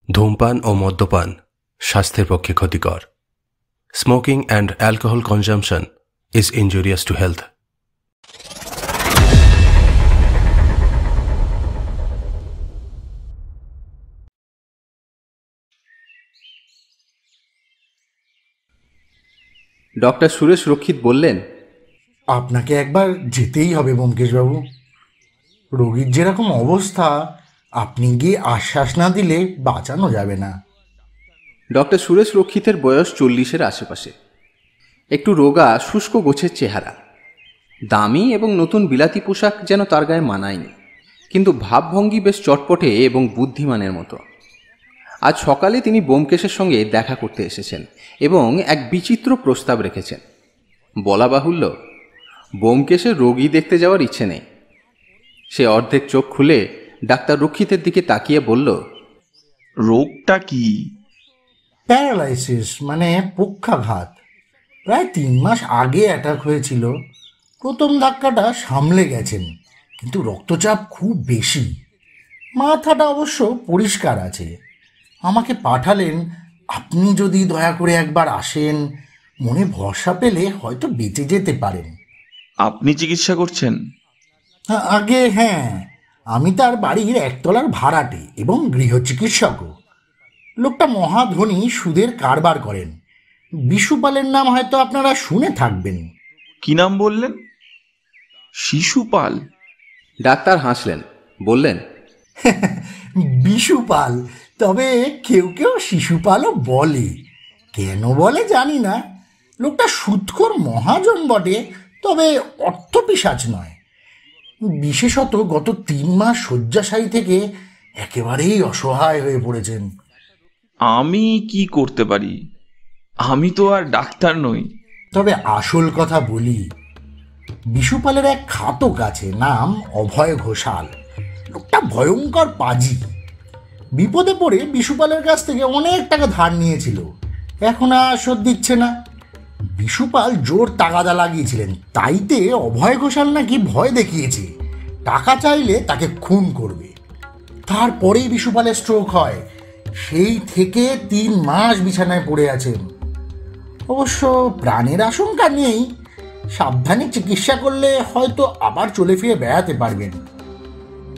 ধূমপান ও মদ্যপান স্বাস্থ্যের পক্ষে ক্ষতিকর। Smoking and alcohol consumption is injurious to health. Doctor Suresh রক্ষিত বললেন, আপনাকে একবার যেতেই হবে ব্যোমকেশবাবু। রোগীর যেরকম অবস্থা, আপনি গিয়ে আশ্বাস না দিলে বাঁচানো যাবে না। ডক্টর সুরেশ রক্ষিতের বয়স 40-এর আশেপাশে। একটু রোগা, শুষ্ক গোছের চেহারা। দামি এবং নতুন বিলাতি পোশাক যেন তার গায়ে মানায়নি, কিন্তু ভাবভঙ্গি বেশ চটপটে এবং বুদ্ধিমানের মতো। আজ সকালে তিনি ব্যোমকেশের সঙ্গে দেখা করতে এসেছেন এবং এক বিচিত্র প্রস্তাব রেখেছেন। বলা বাহুল্য, ব্যোমকেশের রোগী দেখতে যাওয়ার ইচ্ছে নেই। সে অর্ধেক চোখ খুলে ডাক্তার রক্ষিতের দিকে তাকিয়ে বলল, রোগটা কি? প্যারালাইসিস, মানে পক্ষাঘাত। প্রায় 3 মাস আগে অ্যাটাক হয়েছিল। প্রথম ধাক্কাটা সামলে গেছেন, কিন্তু রক্তচাপ খুব বেশি। মাথাটা অবশ্য পরিষ্কার আছে। আমাকে পাঠালেন, আপনি যদি দয়া করে একবার আসেন, মনে ভরসা পেলে হয়তো বেঁচে যেতে পারেন। আপনি চিকিৎসা করছেন? আগে হ্যাঁ, আমি তার বাড়ির একতলার ভাড়াটে এবং গৃহচিকিৎসকও। লোকটা মহাধনী, সুদের কারবার করেন। বিশুপালের নাম হয়তো আপনারা শুনে থাকবেন। কি নাম বললেন? শিশুপাল? ডাক্তার হাসলেন, বললেন, বিশুপাল, তবে কেউ কেউ শিশুপালও বলে। কেন বলে জানি না। লোকটা সুদখোর মহাজন বটে, তবে অর্থপিশাচ নয়। বিশেষত গত 3 মাস শয্যাশায়ী থেকে একেবারেই অসহায় হয়ে পড়েছেন। আমি কি করতে পারি? আমি তো আর ডাক্তার নই। তবে আসল কথা বলি, বিশুপালের এক খাতক আছে, নাম অভয় ঘোষাল। লোকটা ভয়ঙ্কর পাজি। বিপদে পড়ে বিশুপালের কাছ থেকে অনেক টাকা ধার নিয়েছিল, এখন আর শোধ দিচ্ছে না। বিশুপাল জোর তাগাদা লাগিয়েছিলেন, তাইতে অভয় ঘোষাল নাকি ভয় দেখিয়েছে, টাকা চাইলে তাকে খুন করবে। তারপরেই বিশুপালের স্ট্রোক হয়। সেই থেকে 3 মাস বিছানায় পড়ে আছেন। অবশ্য প্রাণের আশঙ্কা নেই, সাবধানে চিকিৎসা করলে হয়তো আবার চলে ফিরে বেড়াতে পারবেন।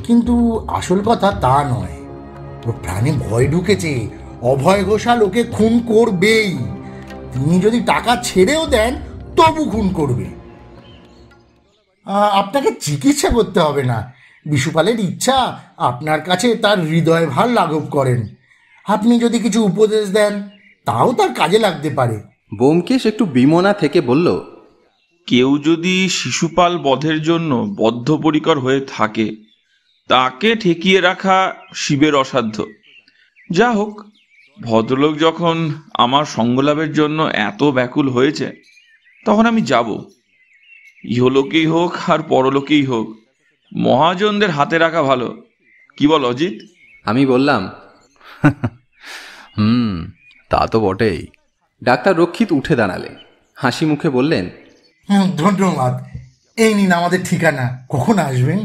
কিন্তু আসল কথা তা নয়, ওর প্রাণে ভয় ঢুকেছে। অভয় ঘোষাল ওকে খুন করবেই। তিনি যদি টাকা ছেড়েও দেন তবু খুন করবে। আপনাকে চিকিৎসা করতে হবে না। বিশুপালের ইচ্ছা আপনার কাছে তার হৃদয় ভার লাঘব করেন। আপনি যদি কিছু উপদেশ দেন, তাও তার কাজে লাগতে পারে। ব্যোমকেশ একটু বিমনা থেকে বলল, কেউ যদি শিশুপাল বধের জন্য বদ্ধপরিকর হয়ে থাকে, তাকে ঠেকিয়ে রাখা শিবের অসাধ্য। যা হোক, ভদ্রলোক যখন আমার সঙ্গলাভের জন্য এত ব্যাকুল হয়েছে, তখন আমি যাব। ইহলোকেই হোক আর পরলোকেই হোক, মহাজনদের হাতে রাখা ভালো। কি বল অজিত? আমি বললাম, তা তো বটেই। ডাক্তার রক্ষিত উঠে দাঁড়ালেন, হাসি মুখে বললেন, ধন্যবাদ। এই নিন আমাদের ঠিকানা, কখন আসবেন?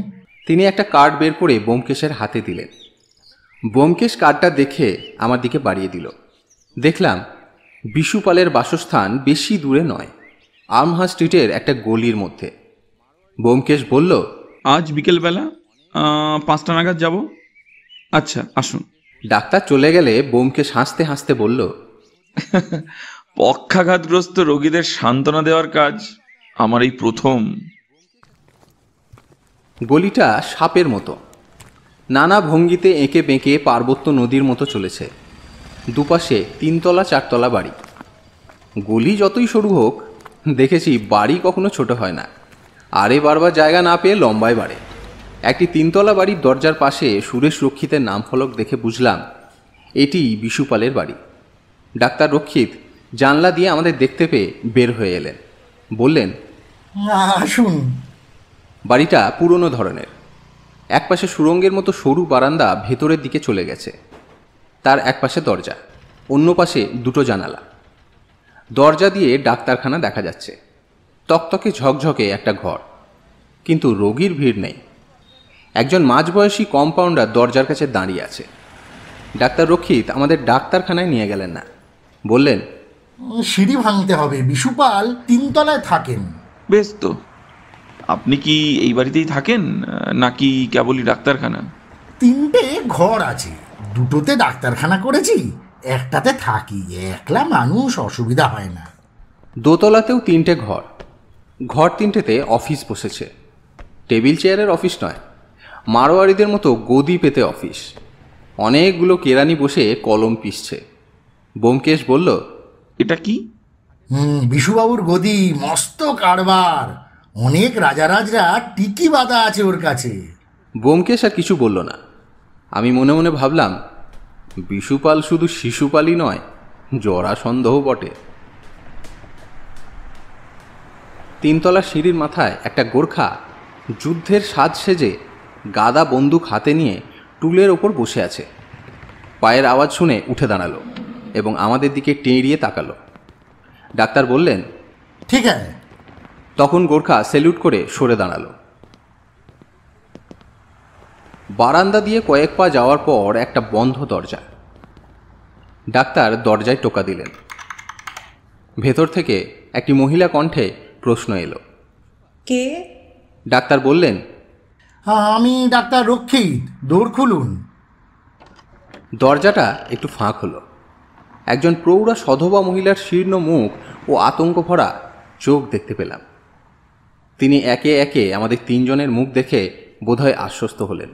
তিনি একটা কার্ড বের করে ব্যোমকেশের হাতে দিলেন। ব্যোমকেশ কার্ডটা দেখে আমার দিকে বাড়িয়ে দিল। দেখলাম বিশুপালের বাসস্থান বেশি দূরে নয়, আমহা স্ট্রিটের একটা গলির মধ্যে। ব্যোমকেশ বলল, আজ বিকেলবেলা 5টা নাগাদ যাব। আচ্ছা, আসুন। ডাক্তার চলে গেলে ব্যোমকেশ হাসতে হাসতে বলল, পক্ষাঘাতগ্রস্ত রোগীদের সান্ত্বনা দেওয়ার কাজ আমার এই প্রথম। গলিটা সাপের মতো, নানা ভঙ্গিতে এঁকে বেঁকে পার্বত্য নদীর মতো চলেছে। দুপাশে 3 তলা 4 তলা বাড়ি। গলি যতই সরু হোক, দেখেছি বাড়ি কখনো ছোট হয় না। আরে বারবার জায়গা না পেয়ে লম্বায় বাড়ে। একটি 3 তলা বাড়ির দরজার পাশে সুরেশ রক্ষিতের নাম ফলক দেখে বুঝলাম এটি বিশুপালের বাড়ি। ডাক্তার রক্ষিত জানলা দিয়ে আমাদের দেখতে পেয়ে বের হয়ে এলেন, বললেন, আসুন। বাড়িটা পুরনো ধরনের। একপাশে সুড়ঙ্গের মতো সরু বারান্দা ভেতরের দিকে চলে গেছে। তার একপাশে দরজা, অন্য পাশে 2টো জানালা। দরজা দিয়ে ডাক্তারখানা দেখা যাচ্ছে। তকতকে ঝকঝকে একটা ঘর, কিন্তু রোগীর ভিড় নেই। একজন মাঝবয়সী কম্পাউন্ডার দরজার কাছে দাঁড়িয়ে আছে। ডাক্তার রক্ষিত আমাদের ডাক্তারখানায় নিয়ে গেলেন না, বললেন, সিঁড়ি ভাঙতে হবে, বিশুপাল 3 তলায় থাকেন। বেশ তো, আপনি কি এই বাড়িতেই থাকেন নাকি কেবলই ডাক্তারখানা? 3টে ঘর আছে, 2টোতে ডাক্তারখানা করেছি, একটাতে থাকি। একলা মানুষ, অসুবিধা হয় না। দোতলাতেও 3টে ঘর, ঘর 3টেতে অফিস বসেছে। টেবিল চেয়ারের অফিস নয়, মারোয়ারিদের মতো গদি পেতে অফিস। অনেকগুলো কেরানি বসে কলম পিষছে। ব্যোমকেশ বলল, এটা কি? বিশুবাবুর গদি, মস্ত কারবার, অনেক রাজারাজরা টিকি বাঁধা আছে ওর কাছে। ব্যোমকেশ আর কিছু বলল না। আমি মনে মনে ভাবলাম, বিশুপাল শুধু শিশুপালই নয়, জরাসন্ধও বটে। 3 তলার সিঁড়ির মাথায় একটা গোর্খা যুদ্ধের সাজ সেজে গাদা বন্দুক হাতে নিয়ে টুলের ওপর বসে আছে। পায়ের আওয়াজ শুনে উঠে দাঁড়ালো এবং আমাদের দিকে টেঁড়িয়ে তাকালো। ডাক্তার বললেন, ঠিক আছে। তখন গোর্খা স্যালুট করে সরে দাঁড়ালো। বারান্দা দিয়ে কয়েক পা যাওয়ার পর একটা বন্ধ দরজা। ডাক্তার দরজায় টোকা দিলেন। ভেতর থেকে একটি মহিলা কণ্ঠে প্রশ্ন এলো, কে? ডাক্তার বললেন, আমি ডাক্তার রক্ষিত, দৌড় খুলুন। দরজাটা একটু ফাঁক হলো। একজন প্রৌঢ়া সধবা মহিলার শীর্ণ মুখ ও আতঙ্ক ভরা চোখ দেখতে পেলাম। তিনি একে একে আমাদের 3 জনের মুখ দেখে বোধহয় আশ্বস্ত হলেন।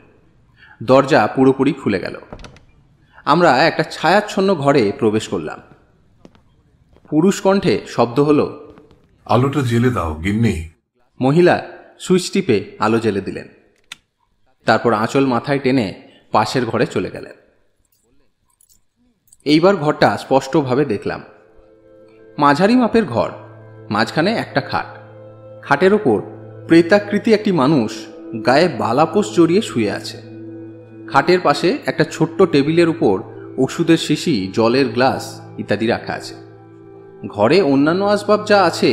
দরজা পুরোপুরি খুলে গেল। আমরা একটা ছায়াচ্ছন্ন ঘরে প্রবেশ করলাম। পুরুষ কণ্ঠে শব্দ হলো, আলোটা জ্বেলে দাও গিন্নি। মহিলা সুইচ টিপে আলো জ্বেলে দিলেন। তারপর আঁচল মাথায় টেনে পাশের ঘরে চলে গেলেন। এইবার ঘরটা স্পষ্টভাবে দেখলাম। মাঝারি মাপের ঘর, মাঝখানে একটা খাট। খাটের ওপর প্রেতাকৃতি একটি মানুষ গায়ে বালাপোষ জড়িয়ে শুয়ে আছে। খাটের পাশে একটা ছোট্ট টেবিলের উপর ওষুধের শিশি, জলের গ্লাস ইত্যাদি রাখা আছে। ঘরে অন্যান্য আসবাব যা আছে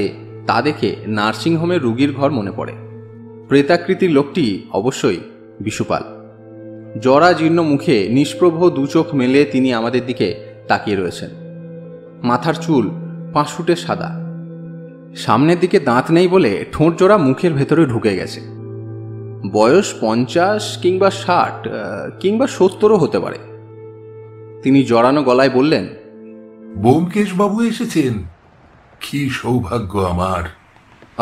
তা দেখে নার্সিংহোমের রুগীর ঘর মনে পড়ে। প্রেতাকৃতির লোকটি অবশ্যই বিশুপাল। জরা জীর্ণ মুখে নিষ্প্রভ 2 চোখ মেলে তিনি আমাদের দিকে তাকিয়ে রয়েছেন। মাথার চুল পাঁশুটে সাদা। সামনের দিকে দাঁত নেই বলে ঠোঁট জোড়া মুখের ভেতরে ঢুকে গেছে। বয়স 50 কিংবা 60 কিংবা 70ও হতে পারে। তিনি জড়ানো গলায় বললেন, ব্যোমকেশ বাবু এসেছেন? কি সৌভাগ্য আমার,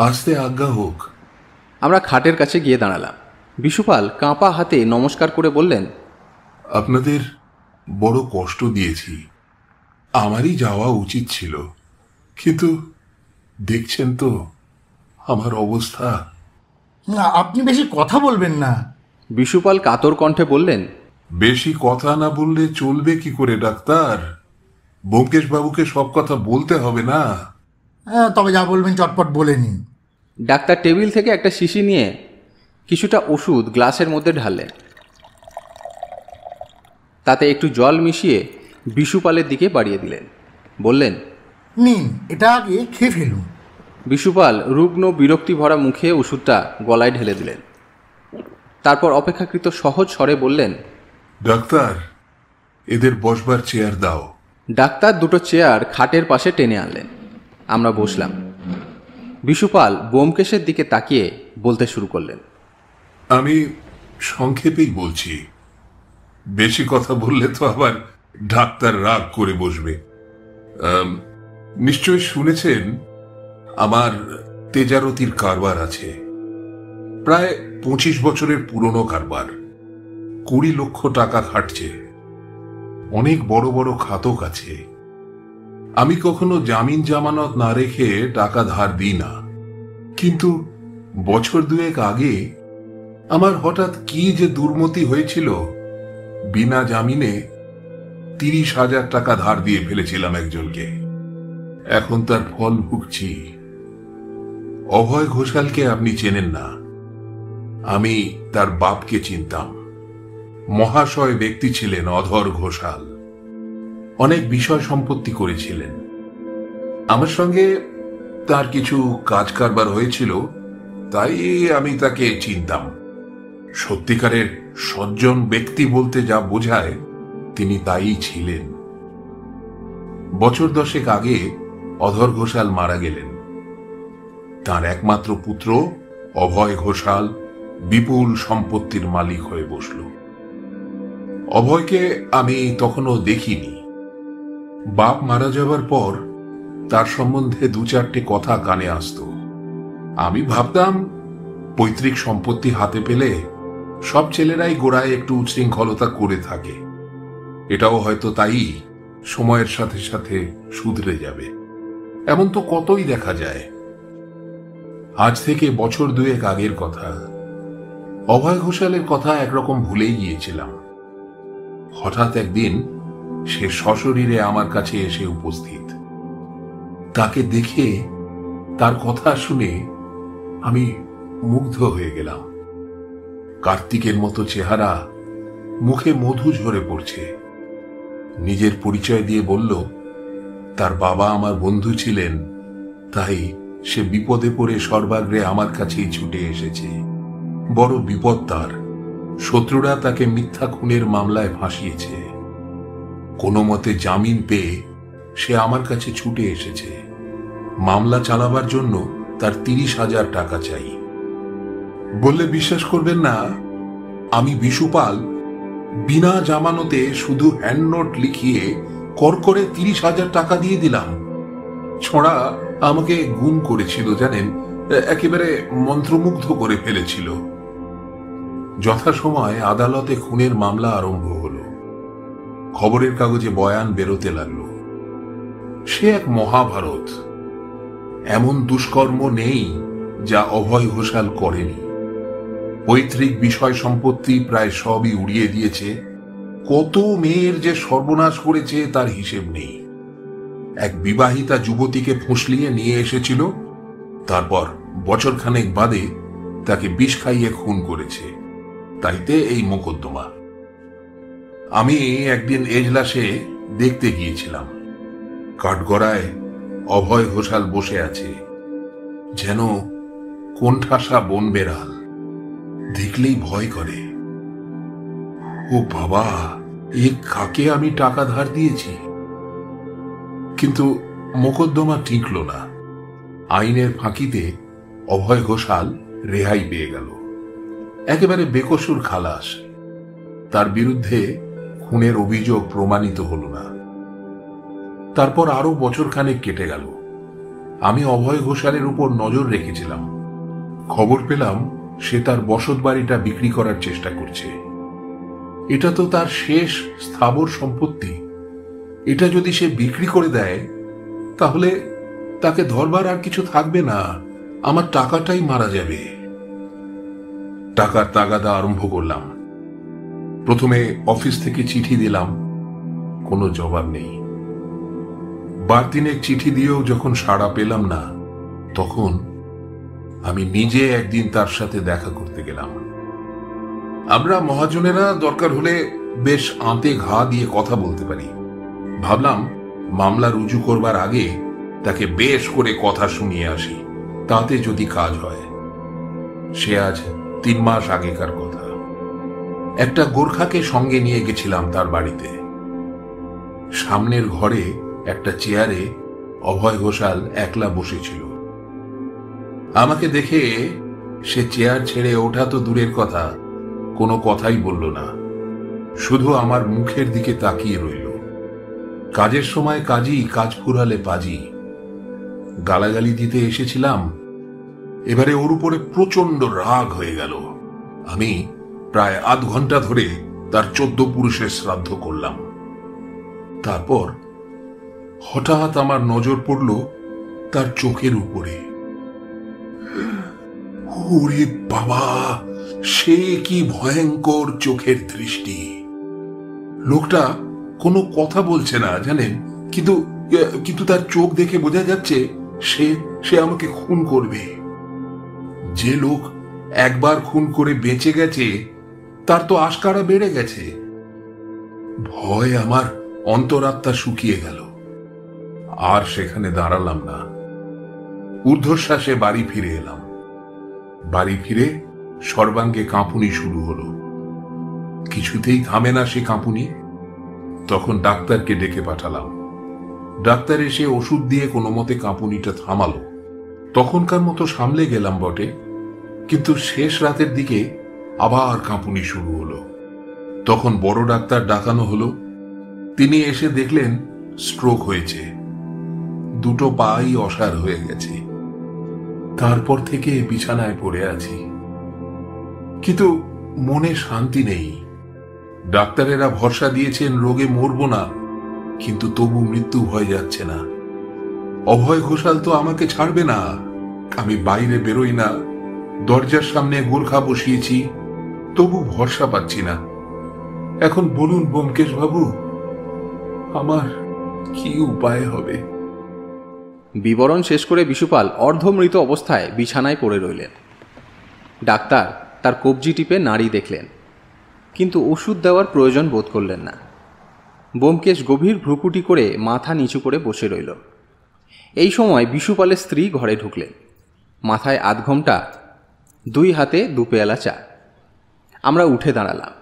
আসতে আজ্ঞা হোক। আমরা খাটের কাছে গিয়ে দাঁড়ালাম। বিশুপাল কাঁপা হাতে নমস্কার করে বললেন, আপনাদের বড় কষ্ট দিয়েছি, আমারই যাওয়া উচিত ছিল, কিন্তু দেখছেন তো আমার অবস্থা। আপনি বেশি কথা বলবেন না। বিশুপাল কাতর কণ্ঠে বললেন, বেশি কথা না বললে চলবে কি করে ডাক্তার? ব্যোমকেশ বাবুকে সব কথা বলতে হবে না? তবে যা বলবেন চটপট বলে নিন। ডাক্তার টেবিল থেকে একটা শিশি নিয়ে কিছুটা ওষুধ গ্লাসের মধ্যে ঢাললেন। তাতে একটু জল মিশিয়ে বিশুপালের দিকে বাড়িয়ে দিলেন। বললেন, নিন, এটা আগে খেয়ে ফেলুন। বিশুপাল রুগ্ন বিরক্তি ভরা মুখে ওষুধটা গলায় ঢেলে দিলেন। তারপর অপেক্ষাকৃত সহজ স্বরে বললেন, ডাক্তার, এদের বসবার চেয়ার দাও। ডাক্তার 2টো চেয়ার খাটের পাশে টেনে আনলেন। আমরা বসলাম। বিশুপাল ব্যোমকেশের দিকে তাকিয়ে বলতে শুরু করলেন, আমি সংক্ষেপেই বলছি, বেশি কথা বললে তো আবার ডাক্তার রাগ করে বসবে। নিশ্চয় শুনেছেন আমার তেজারতির কারবার আছে, প্রায় 25 বছরের পুরনো কারবার। 20 লক্ষ টাকা খাটছে, অনেক বড় বড় খাতক আছে। আমি কখনো জামিন জামানত না রেখে টাকা ধার দিই না, কিন্তু বছর 2 আগে আমার হঠাৎ কি যে দুর্মতি হয়েছিল, বিনা জামিনে 30,000 টাকা ধার দিয়ে ফেলেছিলাম একজনকে। এখন তার ফল ভুগছি। অভয় ঘোষালকে আপনি চেনেন না, আমি তার বাপকে চিনতাম। মহাশয় ব্যক্তি ছিলেন অধর ঘোষাল, অনেক বিষয় সম্পত্তি করেছিলেন। আমার সঙ্গে তার কিছু কাজ কারবার হয়েছিল, তাই আমি তাকে চিনতাম। সত্যিকারের সজ্জন ব্যক্তি বলতে যা বোঝায় তিনি তাই ছিলেন। বছর 10 আগে অধর ঘোষাল মারা গেলেন। তার একমাত্র পুত্র অভয় ঘোষাল বিপুল সম্পত্তির মালিক হয়ে বসল। অভয়কে আমি তখনও দেখিনি। বাপ মারা যাবার পর তার সম্বন্ধে 2-4টে কথা কানে আসত। আমি ভাবতাম পৈতৃক সম্পত্তি হাতে পেলে সব ছেলেরাই গোড়ায় একটু উচ্ছৃঙ্খলতা করে থাকে। এটাও হয়তো তাই সময়ের সাথে সাথে শুধরে যাবে। এমন তো কতই দেখা যায়। আজ থেকে বছর 2 আগের কথা। অভয় ঘোষালের কথা একরকম ভুলেই গিয়েছিলাম। হঠাৎ একদিন সে সশরীরে আমার কাছে এসে উপস্থিত। তাকে দেখে, তার কথা শুনে আমি মুগ্ধ হয়ে গেলাম। কার্তিকের মতো চেহারা, মুখে মধু ঝরে পড়ছে। নিজের পরিচয় দিয়ে বলল, তার বাবা আমার বন্ধু ছিলেন, তাই সে বিপদে পড়ে সর্বাগ্রে আমার কাছেই ছুটে এসেছে। বড় বিপদ তার। শত্রুরা তাকে মিথ্যা খুনের মামলায় ফাঁসিয়েছে। কোনো মতে জামিন পেয়ে সে আমার কাছে ছুটে এসেছে। মামলা চালাবার জন্য তার 30,000 টাকা চাই। বললে বিশ্বাস করবেন না, আমি বিশুপাল বিনা জামানতে শুধু হ্যান্ডনোট লিখিয়ে করকরে 30,000 টাকা দিয়ে দিলাম। ছোঁড়া আমাকে গুম করেছিল জানেন, একেবারে মন্ত্রমুগ্ধ করে ফেলেছিল। যথাসময় আদালতে খুনের মামলা আরম্ভ হলো। খবরের কাগজে বয়ান বেরোতে লাগলো। সে এক মহাভারত। এমন দুষ্কর্ম নেই যা অভয় ঘোষাল করেনি। পৈতৃক বিষয় সম্পত্তি প্রায় সবই উড়িয়ে দিয়েছে। কত মেয়ের যে সর্বনাশ করেছে তার হিসেব নেই। এক বিবাহিতা যুবতীকে ফুঁসলিয়ে নিয়ে এসেছিল, তারপর বছরখানেক বাদে তাকে বিষ খাইয়ে খুন করেছে। তাইতে এই মোকদ্দমা। আমি একদিন এজলাসে দেখতে গিয়েছিলাম। কাঠগড়ায় অভয় ঘোষাল বসে আছে, যেন কোণঠাসা বন বেড়াল। দেখলেই ভয় করে। ও বাবা, এ কাকে আমি টাকা ধার দিয়েছি? কিন্তু মোকদ্দমা টিকল না। আইনের ফাঁকিতে অভয় ঘোষাল রেহাই পেয়ে গেল। একেবারে বেকসুর খালাস। তার বিরুদ্ধে খুনের অভিযোগ প্রমাণিত হল না। তারপর আরো বছরখানেক কেটে গেল। আমি অভয় ঘোষালের উপর নজর রেখেছিলাম। খবর পেলাম সে তার বসত বাড়িটা বিক্রি করার চেষ্টা করছে। এটা তো তার শেষ স্থাবর সম্পত্তি। এটা যদি সে বিক্রি করে দেয়, তাহলে তাকে ধরবার আর কিছু থাকবে না। আমার টাকাটাই মারা যাবে। টাকার তাগাদা আরম্ভ করলাম। প্রথমে অফিস থেকে চিঠি দিলাম, কোনো জবাব নেই। বার তিনেক চিঠি দিয়েও যখন সাড়া পেলাম না, তখন আমি নিজে একদিন তার সাথে দেখা করতে গেলাম। আমরা মহাজনেরা দরকার হলে বেশ আঁতে ঘা দিয়ে কথা বলতে পারি। ভাবলাম মামলা রুজু করবার আগে তাকে বেশ করে কথা শুনিয়ে আসি, তাতে যদি কাজ হয়। সে আজ 3 মাস আগেকার কথা। একটা গোর্খাকে সঙ্গে নিয়ে গেছিলাম তার বাড়িতে। সামনের ঘরে একটা চেয়ারে অভয় ঘোষাল একলা বসেছিল। আমাকে দেখে সে চেয়ার ছেড়ে ওঠা তো দূরের কথা, কোনো কথাই বলল না। শুধু আমার মুখের দিকে তাকিয়ে রইল। কাজের সময় কাজী, কাজ ফুরালে পাজি। গালাগালি দিতে এসেছিলাম, এবারে ওর উপরে প্রচন্ড রাগ হয়ে গেল। আমি প্রায় আধ ঘন্টা ধরে তার 14 পুরুষের শ্রাদ্ধ করলাম। তারপর হঠাৎ আমার নজর পড়ল তার চোখের উপরে। ওরে বাবা, সে কি ভয়ঙ্কর চোখের দৃষ্টি! লোকটা কোনো কথা বলছে না জানেন, কিন্তু তার চোখ দেখে বোঝা যাচ্ছে সে আমাকে খুন করবে। যে লোক একবার খুন করে বেঁচে গেছে, তার তো আশকারা বেড়ে গেছে। ভয় আমার অন্তরাত্মা শুকিয়ে গেল। আর সেখানে দাঁড়ালাম না। ঊর্ধ্বশ্বাসে বাড়ি ফিরে এলাম। বাড়ি ফিরে সর্বাঙ্গে কাঁপুনি শুরু হলো। কিছুতেই থামে না সে কাঁপুনি। তখন ডাক্তারকে ডেকে পাঠালাম। ডাক্তার এসে ওষুধ দিয়ে কোনো মতে কাঁপুনিটা থামালো। তখনকার মতো সামলে গেলাম বটে, কিন্তু শেষ রাতের দিকে আবার কাঁপুনি শুরু হলো। তখন বড় ডাক্তার ডাকানো হলো। তিনি এসে দেখলেন স্ট্রোক হয়েছে, দুটো পাই অসাড় হয়ে গেছে। তারপর থেকে বিছানায় পড়ে আছি, কিন্তু মনে শান্তি নেই। ডাক্তারেরা ভরসা দিয়েছেন রোগে মরব না, কিন্তু তবু মৃত্যু ভয় যাচ্ছে না। অভয় ঘোষাল তো আমাকে ছাড়বে না। আমি বাইরে বেরোই না, দরজার সামনে গোরখা বসিয়েছি, তবু ভরসা পাচ্ছি না। এখন বলুন ব্যোমকেশ বাবু, আমার কি উপায় হবে? বিবরণ শেষ করে বিশুপাল অর্ধমৃত অবস্থায় বিছানায় পড়ে রইলেন। ডাক্তার তার কবজি টিপে নাড়ি দেখলেন, কিন্তু ওষুধ দেওয়ার প্রয়োজন বোধ করলেন না। ব্যোমকেশ গভীর ভ্রুকুটি করে মাথা নিচু করে বসে রইল। এই সময় বিশুপালের স্ত্রী ঘরে ঢুকলেন, মাথায় আধঘোমটা, 2 হাতে 2 পেয়ালা চা। আমরা উঠে দাঁড়ালাম।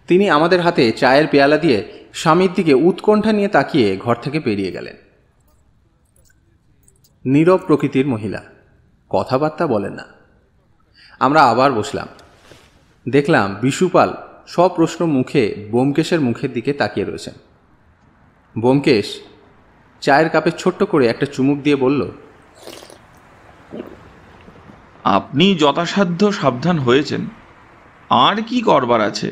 তিনি আমাদের হাতে চায়ের পেয়ালা দিয়ে স্বামীর দিকে উৎকণ্ঠা নিয়ে তাকিয়ে ঘর থেকে বেরিয়ে গেলেন। নীরব প্রকৃতির মহিলা, কথাবার্তা বলেন না। আমরা আবার বসলাম। দেখলাম বিশুপাল সপ্রশ্ন মুখে ব্যোমকেশের মুখের দিকে তাকিয়ে রয়েছেন। ব্যোমকেশ চায়ের কাপে ছোট্ট করে একটা চুমুক দিয়ে বলল, আপনি যথাসাধ্য সাবধান হয়েছেন, আর কি করবার আছে?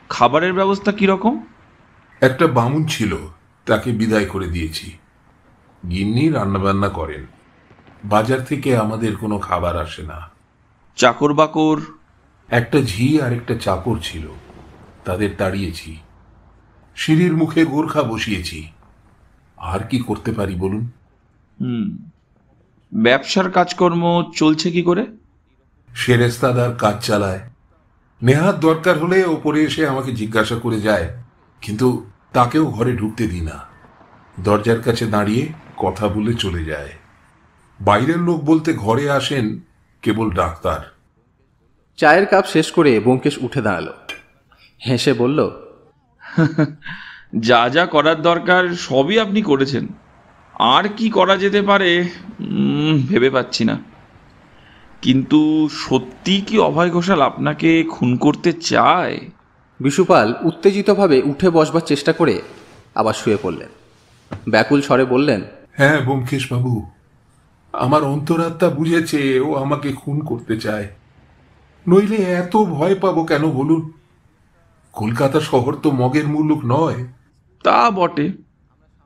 খাবারের ব্যবস্থা কিরকম? একটা বামুন ছিল, তাকে বিদায় করে দিয়েছি। গিন্নি রান্নাবান্না করেন, বাজার থেকে আমাদের কোনো খাবার আসে না। চাকর বাকর? একটা ঝি আর একটা চাকর ছিল, তাদের তাড়িয়েছি। সিঁড়ির মুখে গোরখা বসিয়েছি। আর কি করতে পারি বলুন? ব্যবসার কাজকর্ম চলছে কি করে? সেরেস্তাদার কাজ চালায়। নেহাত দরকার হলে ওপরে এসে আমাকে জিজ্ঞাসা করে যায়, কিন্তু তাকেও ঘরে ঢুকতে দিই না। দরজার কাছে দাঁড়িয়ে কথা বলে চলে যায়। বাইরের লোক বলতে ঘরে আসেন কেবল ডাক্তার। চায়ের কাপ শেষ করে ব্যোমকেশ উঠে দাঁড়ালো, হেসে বলল, যা যা করার দরকার সবই আপনি করেছেন। আর কি করা যেতে পারে ভেবে পাচ্ছি না। কিন্তু সত্যি কি অভয় ঘোষাল আপনাকে খুন করতে চায়? বিশুপাল উত্তেজিতভাবে উঠে বসবার চেষ্টা করে আবার শুয়ে পড়লেন। ব্যাকুল স্বরে বললেন, হ্যাঁ ব্যোমকেশ বাবু, আমার অন্তরাত্মা বুঝেছে ও আমাকে খুন করতে চায়। নইলে এত ভয় পাবো কেন বলুন? কলকাতা শহর তো মগের মুলুক নয়। তা বটে,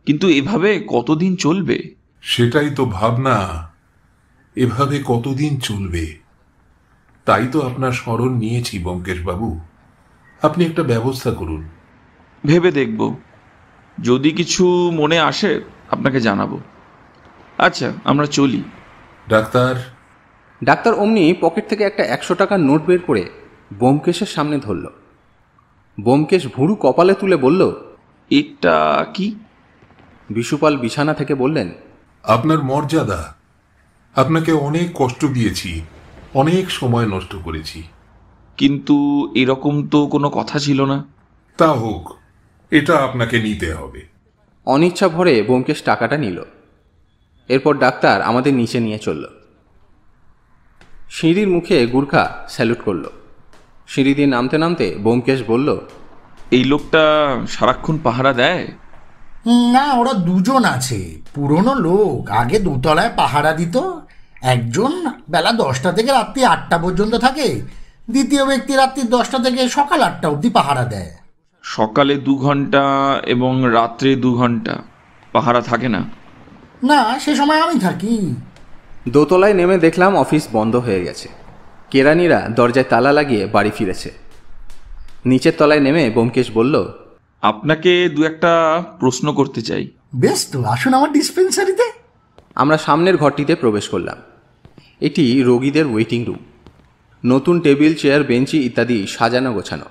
কিন্তু এভাবে কতদিন চলবে? সেটাই তো ভাবনা, এভাবে কতদিন চলবে। তাই তো আপনার স্মরণ নিয়েছি ব্যোমকেশ বাবু, আপনি একটা ব্যবস্থা করুন। ভেবে দেখব, যদি কিছু মনে আসে আপনাকে জানাবো। আচ্ছা, আমরা চলি। ডাক্তার। ডাক্তার অমনি পকেট থেকে একটা 100 টাকার নোট বের করে ব্যোমকেশের সামনে ধরল। ব্যোমকেশ ভুরু কপালে তুলে বলল, এটা কি? বিশুপাল বিছানা থেকে বললেন, আপনার মর্যাদা। আপনাকে অনেক কষ্ট দিয়েছি, অনেক সময় নষ্ট করেছি। কিন্তু এরকম তো কোনো কথা ছিল না। তা হোক, এটা আপনাকে নিতে হবে। অনিচ্ছা ভরে ব্যোমকেশ টাকাটা নিল। এরপর ডাক্তার আমাদের নিচে নিয়ে চলল। সিঁড়ির মুখে গুরখা স্যালুট করল। সিঁড়ি দিয়ে নামতে নামতে ব্যোমকেশ বলল, এই লোকটা সারাক্ষণ পাহারা দেয়? না, ওরা 2 জন আছে, পুরনো লোক। আগে 2 তলায় পাহারা দিত। একজন বেলা 10টা থেকে রাত্রি 8টা পর্যন্ত থাকে, দ্বিতীয় ব্যক্তি রাত্রি 10টা থেকে সকাল 8টা অবধি পাহারা দেয়। সকালে 2 ঘন্টা এবং রাত্রে 2 ঘন্টা পাহারা থাকে না? না, সে সময় আমি থাকি। দোতলায় নেমে দেখলাম অফিস বন্ধ হয়ে গেছে। কেরানিরা দরজায় তালা লাগিয়ে বাড়ি ফিরেছে। নিচের তলায় নেমে ব্যোমকেশ বলল, আপনাকে 2-1টা প্রশ্ন করতে চাই। বেশ তো, আসুন আমার ডিসপেন্সারিতে। আমরা সামনের ঘরটিতে প্রবেশ করলাম। এটি রোগীদের ওয়েটিং রুম। নতুন টেবিল, চেয়ার, বেঞ্চি ইত্যাদি সাজানো গোছানো।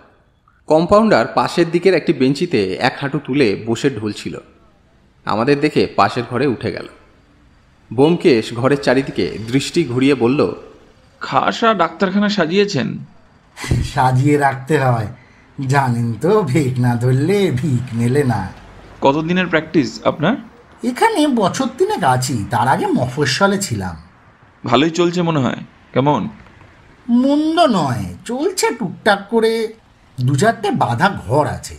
কম্পাউন্ডার পাশের দিকের একটি বেঞ্চিতে 1 হাঁটু তুলে বসে ঢুলছিল। আমাদের দেখে পাশের ঘরে উঠে গেল। ব্যোমকেশ ঘরের চারিদিকে দৃষ্টি ঘুরিয়ে বলল, খাসা ডাক্তারখানা সাজিয়েছেন। সাজিয়ে রাখতে হয়, জানেন তো, ভেক না ধরলে ভিক মেলে না। কতদিনের প্র্যাকটিস আপনার? এখানে বছর 3 আছি, তার আগে মফস্বলে ছিলাম। ভালোই চলছে মনে হয়। কেমন? মন্দ নয়, চলছে টুকটাক করে। 2-4টে বাঁধা ঘর আছে।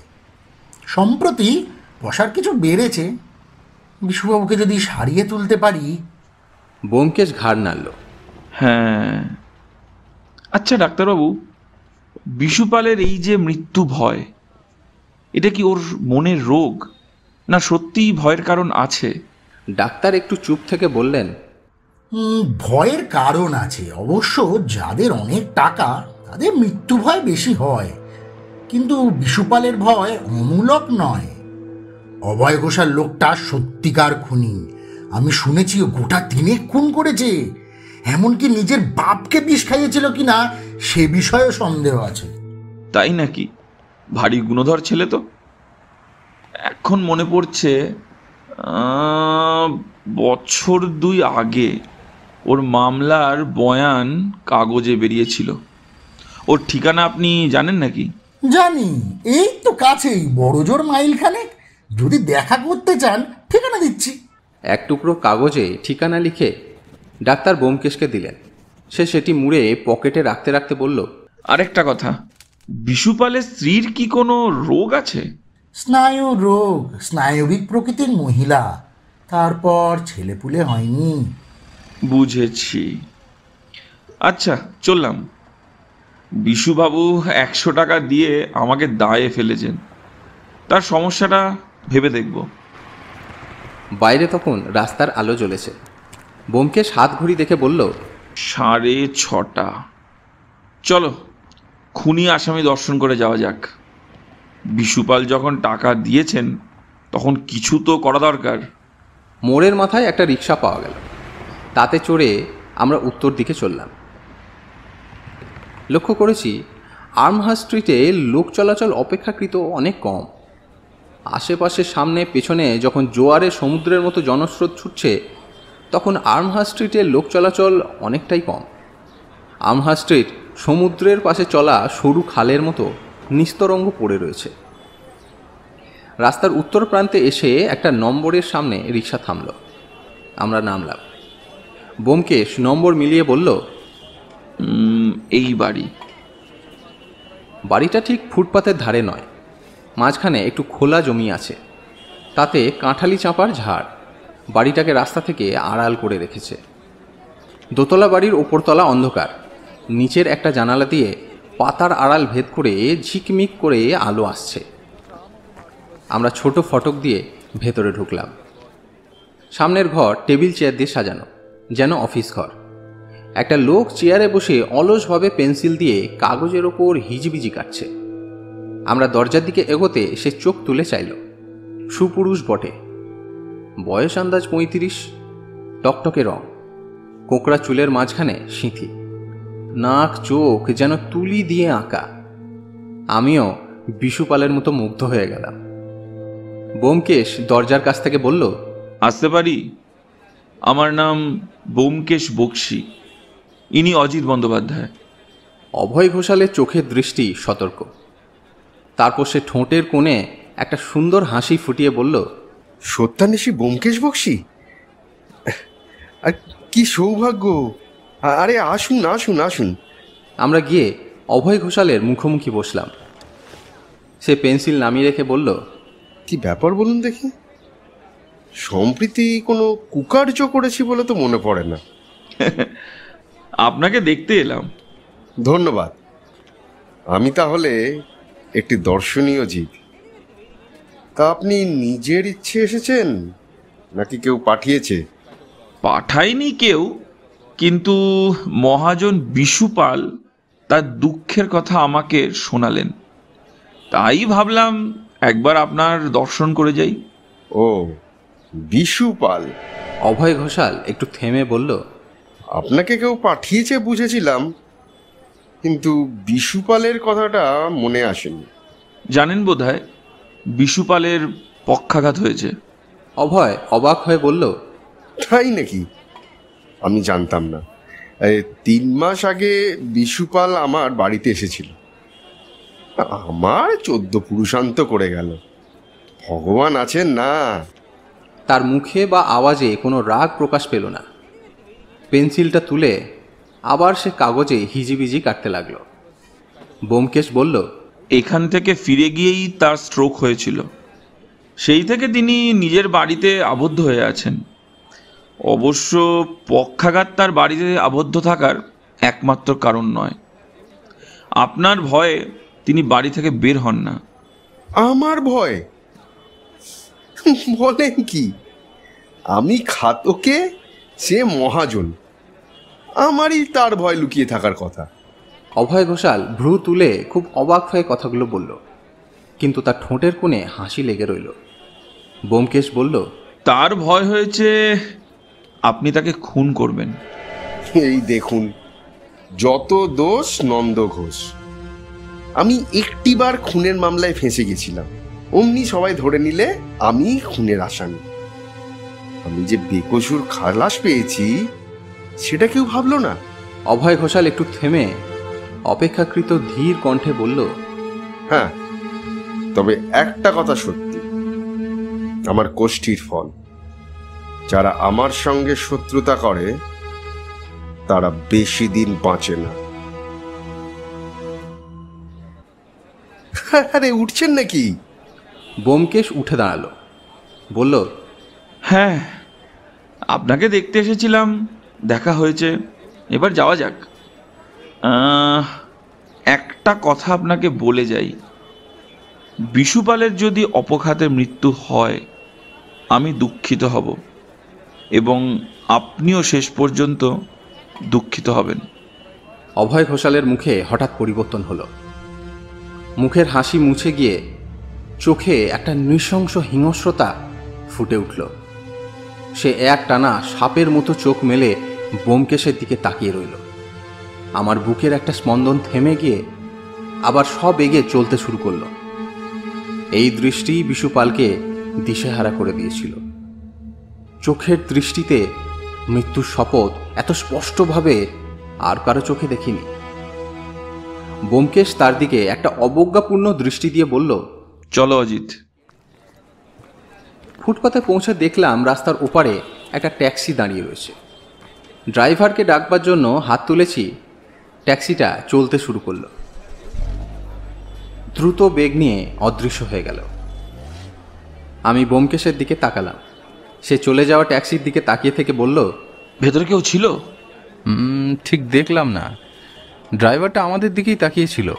সম্প্রতি পয়সার কিছু বেড়েছে। বিশুবাবুকে যদি সারিয়ে তুলতে পারি। ব্যোমকেশ ঘাড় নাড়ল। হ্যাঁ, আচ্ছা ডাক্তারবাবু, বিশুপালের এই যে মৃত্যু ভয়, এটা কি ওর মনের রোগ, না সত্যিই ভয়ের কারণ আছে? ডাক্তার একটু চুপ থেকে বললেন, ভয়ের কারণ আছে অবশ্য। যাদের অনেক টাকা তাদের মৃত্যু ভয় বেশি হয়, কিন্তু বিশুপালের ভয় অমূলক নয়। অভয় ঘোষাল লোকটা সত্যিকার খুনি। আমি শুনেছি ও গোটা 3 খুন করেছে। এমনকি নিজের বাপকে বিষ খাইয়েছিল কিনা সে বিষয়ে সন্দেহ আছে। তাই নাকি? ভারী গুণধর ছেলে তো। এখন মনে পড়ছে, বছর 2 আগে ওর মামলার বয়ান কাগজে বেরিয়েছিল। ওর ঠিকানা আপনি জানেন নাকি? জানি, এই তো কাছেই, বড়জোর মাইলখানেক। যদি দেখা করতে চান ঠিকানা দিচ্ছি। এক টুকরো কাগজে ঠিকানা লিখে ডাক্তার ব্যোমকেশকে দিলেন। সে সেটি মুড়ে পকেটে রাখতে রাখতে বলল, আরেকটা কথা, বিশুপালের স্ত্রীর কি কোনো রোগ আছে? স্নায়ু রোগ, স্নায়বিক প্রকৃতির মহিলা। তারপর ছেলেপুলে হয়নি। বুঝেছি। আচ্ছা, চললাম। বিশুবাবু 100 টাকা দিয়ে আমাকে দায়ে ফেলেছেন, তার সমস্যাটা ভেবে দেখব। বাইরে তখন রাস্তার আলো জ্বলেছে। ব্যোমকেশ হাত ঘড়ি দেখে বলল, 6:30। চলো, খুনি আসামি দর্শন করে যাওয়া যাক। বিশুপাল যখন টাকা দিয়েছেন তখন কিছু তো করা দরকার। মোড়ের মাথায় একটা রিক্সা পাওয়া গেল। তাতে চড়ে আমরা উত্তর দিকে চললাম। লক্ষ্য করেছি আর্মহার্স্ট স্ট্রিটে লোক চলাচল অপেক্ষাকৃত অনেক কম। আশেপাশে সামনে পেছনে যখন জোয়ারে সমুদ্রের মতো জনস্রোত ছুটছে, তখন আর্মহার্স্ট স্ট্রিটের লোক চলাচল অনেকটাই কম। আর্মহার্স্ট স্ট্রিট সমুদ্রের পাশে চলা সরু খালের মতো নিস্তরঙ্গ পড়ে রয়েছে। রাস্তার উত্তর প্রান্তে এসে একটা নম্বরের সামনে রিক্সা থামল। আমরা নামলাম। ব্যোমকেশ নম্বর মিলিয়ে বলল, এই বাড়ি। বাড়িটা ঠিক ফুটপাতের ধারে নয়, মাঝখানে একটু খোলা জমি আছে। তাতে কাঁঠালি চাঁপার ঝাড় বাড়িটাকে রাস্তা থেকে আড়াল করে রেখেছে। দোতলা বাড়ির ওপরতলা অন্ধকার। নিচের একটা জানালা দিয়ে পাতার আড়াল ভেদ করে ঝিকমিক করে আলো আসছে। আমরা ছোট ফটক দিয়ে ভেতরে ঢুকলাম। সামনের ঘর টেবিল চেয়ার দিয়ে সাজানো, যেন অফিস ঘর। একটা লোক চেয়ারে বসে অলসভাবে পেন্সিল দিয়ে কাগজের ওপর হিজিবিজি কাটছে। আমরা দরজার দিকে এগোতে সে চোখ তুলে চাইল। সুপুরুষ বটে, বয়স আন্দাজ 35, টকটকে রং, কোকড়া চুলের মাঝখানে সিঁথি, নাক চোখ যেন তুলি দিয়ে আঁকা। আমিও বিশুপালের মতো মুগ্ধ হয়ে গেলাম। ব্যোমকেশ দরজার কাছ থেকে বলল, আসতে পারি? আমার নাম ব্যোমকেশ বক্সী, ইনি অজিত বন্দ্যোপাধ্যায়। অভয় ঘোষালের চোখের দৃষ্টি সতর্ক। তারপর সে ঠোঁটের কোণে একটা সুন্দর হাসি ফুটিয়ে বলল, সত্যান্বেষী ব্যোমকেশ বক্সী, আর কি সৌভাগ্য! আরে আসুন আসুন আসুন। আমরা গিয়ে অভয় ঘোষালের মুখোমুখি বসলাম। সে পেন্সিল নামিয়ে রেখে বলল, কি ব্যাপার বলুন দেখি? সম্প্রতি কোনো কুকার্য করেছি বলে তো মনে পড়ে না। আপনাকে দেখতে এলাম। ধন্যবাদ। আমি তাহলে একটি দর্শনীয় জীব। তা আপনি নিজের ইচ্ছে এসেছেন নাকি কেউ পাঠিয়েছে? পাঠায়নি কেউ, কিন্তু মহাজন বিশুপাল তার দুঃখের কথা আমাকে শোনালেন, তাই ভাবলাম একবার আপনার দর্শন করে যাই। ও, বিশুপাল। অভয় ঘোষাল একটু থেমে বলল, আপনাকে কেউ পাঠিয়েছে বুঝেছিলাম, কিন্তু বিশুপালের কথাটা মনে আসেনি। জানেন বোধহয় বিশুপালের পক্ষাঘাত হয়েছে। অভয় অবাক হয়ে বলল, তাই নাকি? আমি জানতাম না। 3 মাস আগে বিশুপাল আমার বাড়িতে এসেছিল। আমার 14 পুরুষান্ত করে গেল, ভগবান আছেন না। তার মুখে বা আওয়াজে কোনো রাগ প্রকাশ পেল না। পেন্সিলটা তুলে আবার সে কাগজে হিজিবিজি কাটতে লাগলো। ব্যোমকেশ বলল, এখান থেকে ফিরে গিয়েই তার স্ট্রোক হয়েছিল। সেই থেকে তিনি নিজের বাড়িতে আবদ্ধ হয়ে আছেন। অবশ্য পক্ষাঘাত তার বাড়িতে আবদ্ধ থাকার একমাত্র কারণ নয়। আপনার ভয়ে তিনি বাড়ি থেকে বের হন না। আমার ভয়? বলেন কি? আমি খাতকে, সে মহাজন, আমারই তার ভয় লুকিয়ে থাকার কথা। অভয় ঘোষাল ভ্রু তুলে খুব অবাক হয়ে কথাগুলো বলল, কিন্তু তার ঠোঁটের কোণে হাসি লেগে রইল। ব্যোমকেশ বলল, তার ভয় হয়েছে আপনি তাকে খুন করবেন। এই দেখুন, যত দোষ নন্দ ঘোষ। আমি একটিবার খুনের মামলায় ফেঁসে গেছিলাম, অমনি সবাই ধরে নিলে আমি খুনের আসামি। আমি যে বেকসুর খালাস পেয়েছি সেটা কেউ ভাবলো না। অভয় ঘোষাল একটু থেমে অপেক্ষাকৃত ধীর কণ্ঠে বলল, হ্যাঁ, তবে একটা কথা সত্যি, আমার কোষ্ঠীর ফল। যারা আমার সঙ্গে শত্রুতা করে তারা বেশি দিন বাঁচে না। আরে উঠছেন নাকি? ব্যোমকেশ উঠে দাঁড়ালো, বলল, হ্যাঁ, আপনাকে দেখতে এসেছিলাম, দেখা হয়েছে, এবার যাওয়া যাক। একটা কথা আপনাকে বলে যাই, বিশুপালের যদি অপঘাতে মৃত্যু হয় আমি দুঃখিত হব, এবং আপনিও শেষ পর্যন্ত দুঃখিত হবেন। অভয় ঘোষালের মুখে হঠাৎ পরিবর্তন হলো। মুখের হাসি মুছে গিয়ে চোখে একটা নৃশংস হিংস্রতা ফুটে উঠল। সে এক টানা সাপের মতো চোখ মেলে ব্যোমকেশের দিকে তাকিয়ে রইল। আমার বুকের একটা স্পন্দন থেমে গিয়ে আবার সব এগিয়ে চলতে শুরু করল। এই দৃষ্টি বিশুপালকে দিশেহারা করে দিয়েছিল। চোখের দৃষ্টিতে মৃত্যুর শপথ এত স্পষ্টভাবে আর কারো চোখে দেখিনি। ব্যোমকেশ তার দিকে একটা অবজ্ঞাপূর্ণ দৃষ্টি দিয়ে বলল, চলো অজিত। ফুটপাতে পৌঁছে দেখলাম রাস্তার ওপারে একটা ট্যাক্সি দাঁড়িয়ে রয়েছে। ড্রাইভারকে ডাকবার জন্য হাত তুলেছি, ট্যাক্সিটা চলতে শুরু করলো। দ্রুত বেগ নিয়ে অদৃশ্য হয়ে গেল। আমি ব্যোমকেশের দিকে তাকালাম। সে চলে যাওয়া ট্যাক্সির দিকে তাকিয়ে থেকে বলল, ভেতরে কেউ ছিল? ঠিক দেখলাম না, ড্রাইভারটা আমাদের দিকেই তাকিয়েছিল,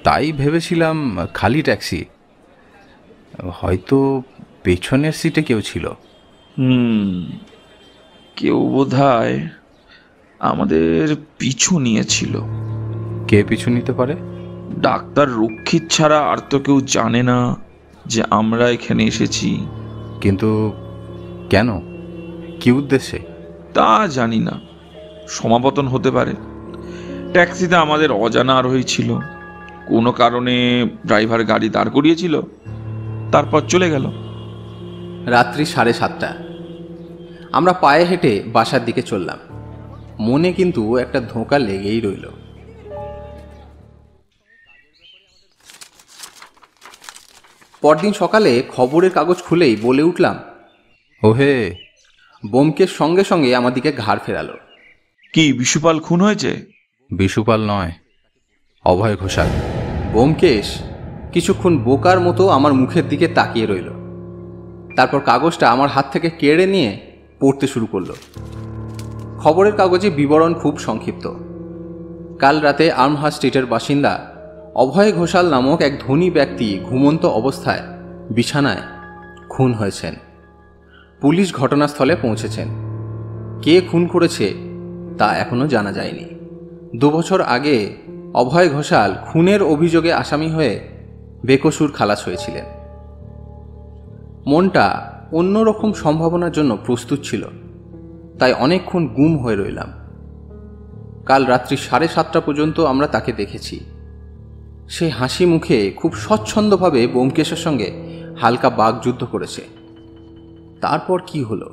তাই ভেবেছিলাম খালি ট্যাক্সি। হয়তো পেছনের সিটে কেউ ছিল। কেউ বোধহয় আমাদের পিছু নিয়েছিল। কে পিছু নিতে পারে? ডাক্তার রক্ষিত ছাড়া আর তো কেউ জানে না যে আমরা এখানে এসেছি। কিন্তু কেন, কি উদ্দেশ্যে? তা জানি না, সমাপতন হতে পারে। ট্যাক্সিতে আমাদের অজানা আরোহী ছিল, কোনো কারণে ড্রাইভার গাড়ি দাঁড় করিয়েছিল, তারপর চলে গেল। রাত্রি 7:30। আমরা পায়ে হেঁটে বাসার দিকে চললাম। মনে কিন্তু একটা ধোঁকা লেগেই রইল। পরদিন সকালে খবরের কাগজ খুলেই বলে উঠলাম, ওহে। ব্যোমকেশ সঙ্গে সঙ্গে আমার দিকে ঘাড় ফেরালো। কি, বিশুপাল খুন হয়েছে? বিশুপাল নয়, অভয় ঘোষাল। ব্যোমকেশ কিছুক্ষণ বোকার মতো আমার মুখের দিকে তাকিয়ে রইল। তারপর কাগজটা আমার হাত থেকে কেড়ে নিয়ে পড়তে শুরু করলো। খবরের কাগজে বিবরণ খুব সংক্ষিপ্ত। কাল রাতে আর্মহার্স্ট স্ট্রিটের বাসিন্দা অভয় ঘোষাল নামক এক ধনী ব্যক্তি ঘুমন্ত অবস্থায় বিছানায় খুন হয়েছেন। পুলিশ ঘটনাস্থলে পৌঁছেছেন। কে খুন করেছে তা এখনো জানা যায়নি। 2 বছর আগে অভয় ঘোষাল খুনের অভিযোগে আসামি হয়ে বেকসুর খালাস হয়েছিলেন। মনটা অন্যরকম সম্ভাবনার জন্য প্রস্তুত ছিল, তাই অনেকক্ষণ গুম হয়ে রইলাম। কাল রাত্রি 7:30 পর্যন্ত আমরা তাকে দেখেছি। সে হাসি মুখে খুব স্বচ্ছন্দভাবে ব্যোমকেশের সঙ্গে হালকা বাকযুদ্ধ করেছে। তারপর কি হলো?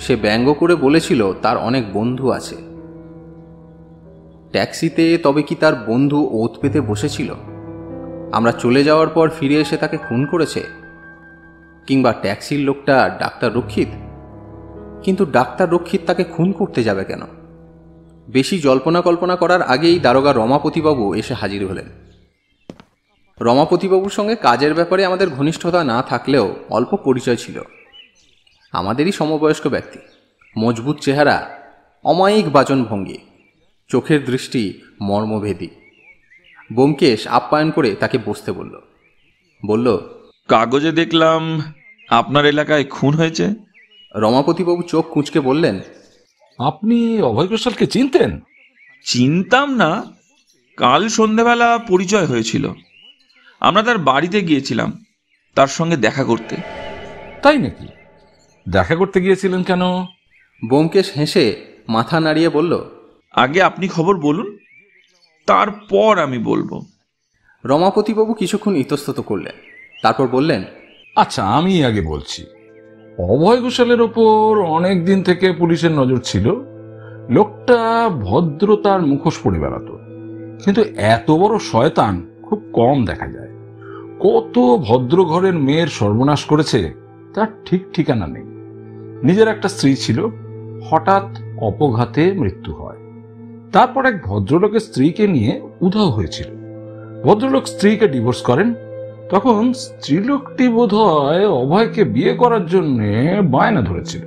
সে ব্যঙ্গ করে বলেছিল তার অনেক বন্ধু আছে। ট্যাক্সিতে তবে কি তার বন্ধু ওত পেতে বসেছিল? আমরা চলে যাওয়ার পর ফিরে এসে তাকে খুন করেছে, কিংবা ট্যাক্সির লোকটা ডাক্তার রক্ষিত? কিন্তু ডাক্তার রক্ষিত তাকে খুন করতে যাবে কেন? বেশি জল্পনা কল্পনা করার আগেই দারোগা রমাপতিবাবু এসে হাজির হলেন। রমাপতিবাবুর সঙ্গে কাজের ব্যাপারে আমাদের ঘনিষ্ঠতা না থাকলেও অল্প পরিচয় ছিল। আমাদেরই সমবয়স্ক ব্যক্তি, মজবুত চেহারা, অমায়িক বাচনভঙ্গি, চোখের দৃষ্টি মর্মভেদী। ব্যোমকেশ আপ্যায়ন করে তাকে বসতে বলল, কাগজে দেখলাম আপনার এলাকায় খুন হয়েছে। রমাপতিবাবু চোখ কুঁচকে বললেন, আপনি অভয় ঘোষালকে চিনতেন? চিনতাম না, কাল সন্ধেবেলা পরিচয় হয়েছিল। আমরা তার বাড়িতে গিয়েছিলাম তার সঙ্গে দেখা করতে। তাই নাকি? দেখা করতে গিয়েছিলেন কেন? ব্যোমকেশ হেসে মাথা নাড়িয়ে বলল, আগে আপনি খবর বলুন, তারপর আমি বলবো। রমাপতিবাবু কিছুক্ষণ ইতস্তত করলেন, তারপর বললেন, আচ্ছা, আমি আগে বলছি। অভয় ঘোষালের ওপর অনেক দিন থেকে পুলিশের নজর ছিল। লোকটা ভদ্রতার মুখোশ পরে বেড়াতো, কিন্তু এত বড় শয়তান খুব কম দেখা যায়। কত ভদ্র ঘরের মেয়ের সর্বনাশ করেছে তার ঠিক ঠিকানা নেই। নিজের একটা স্ত্রী ছিল, হঠাৎ অপঘাতে মৃত্যু হয়। তারপর এক ভদ্রলোকের স্ত্রীকে নিয়ে উধাও হয়েছিল। ভদ্রলোক স্ত্রীকে ডিভোর্স করেন। তখন স্ত্রীলোকটি বোধহয় অভয়কে বিয়ে করার জন্য বায়না ধরেছিল।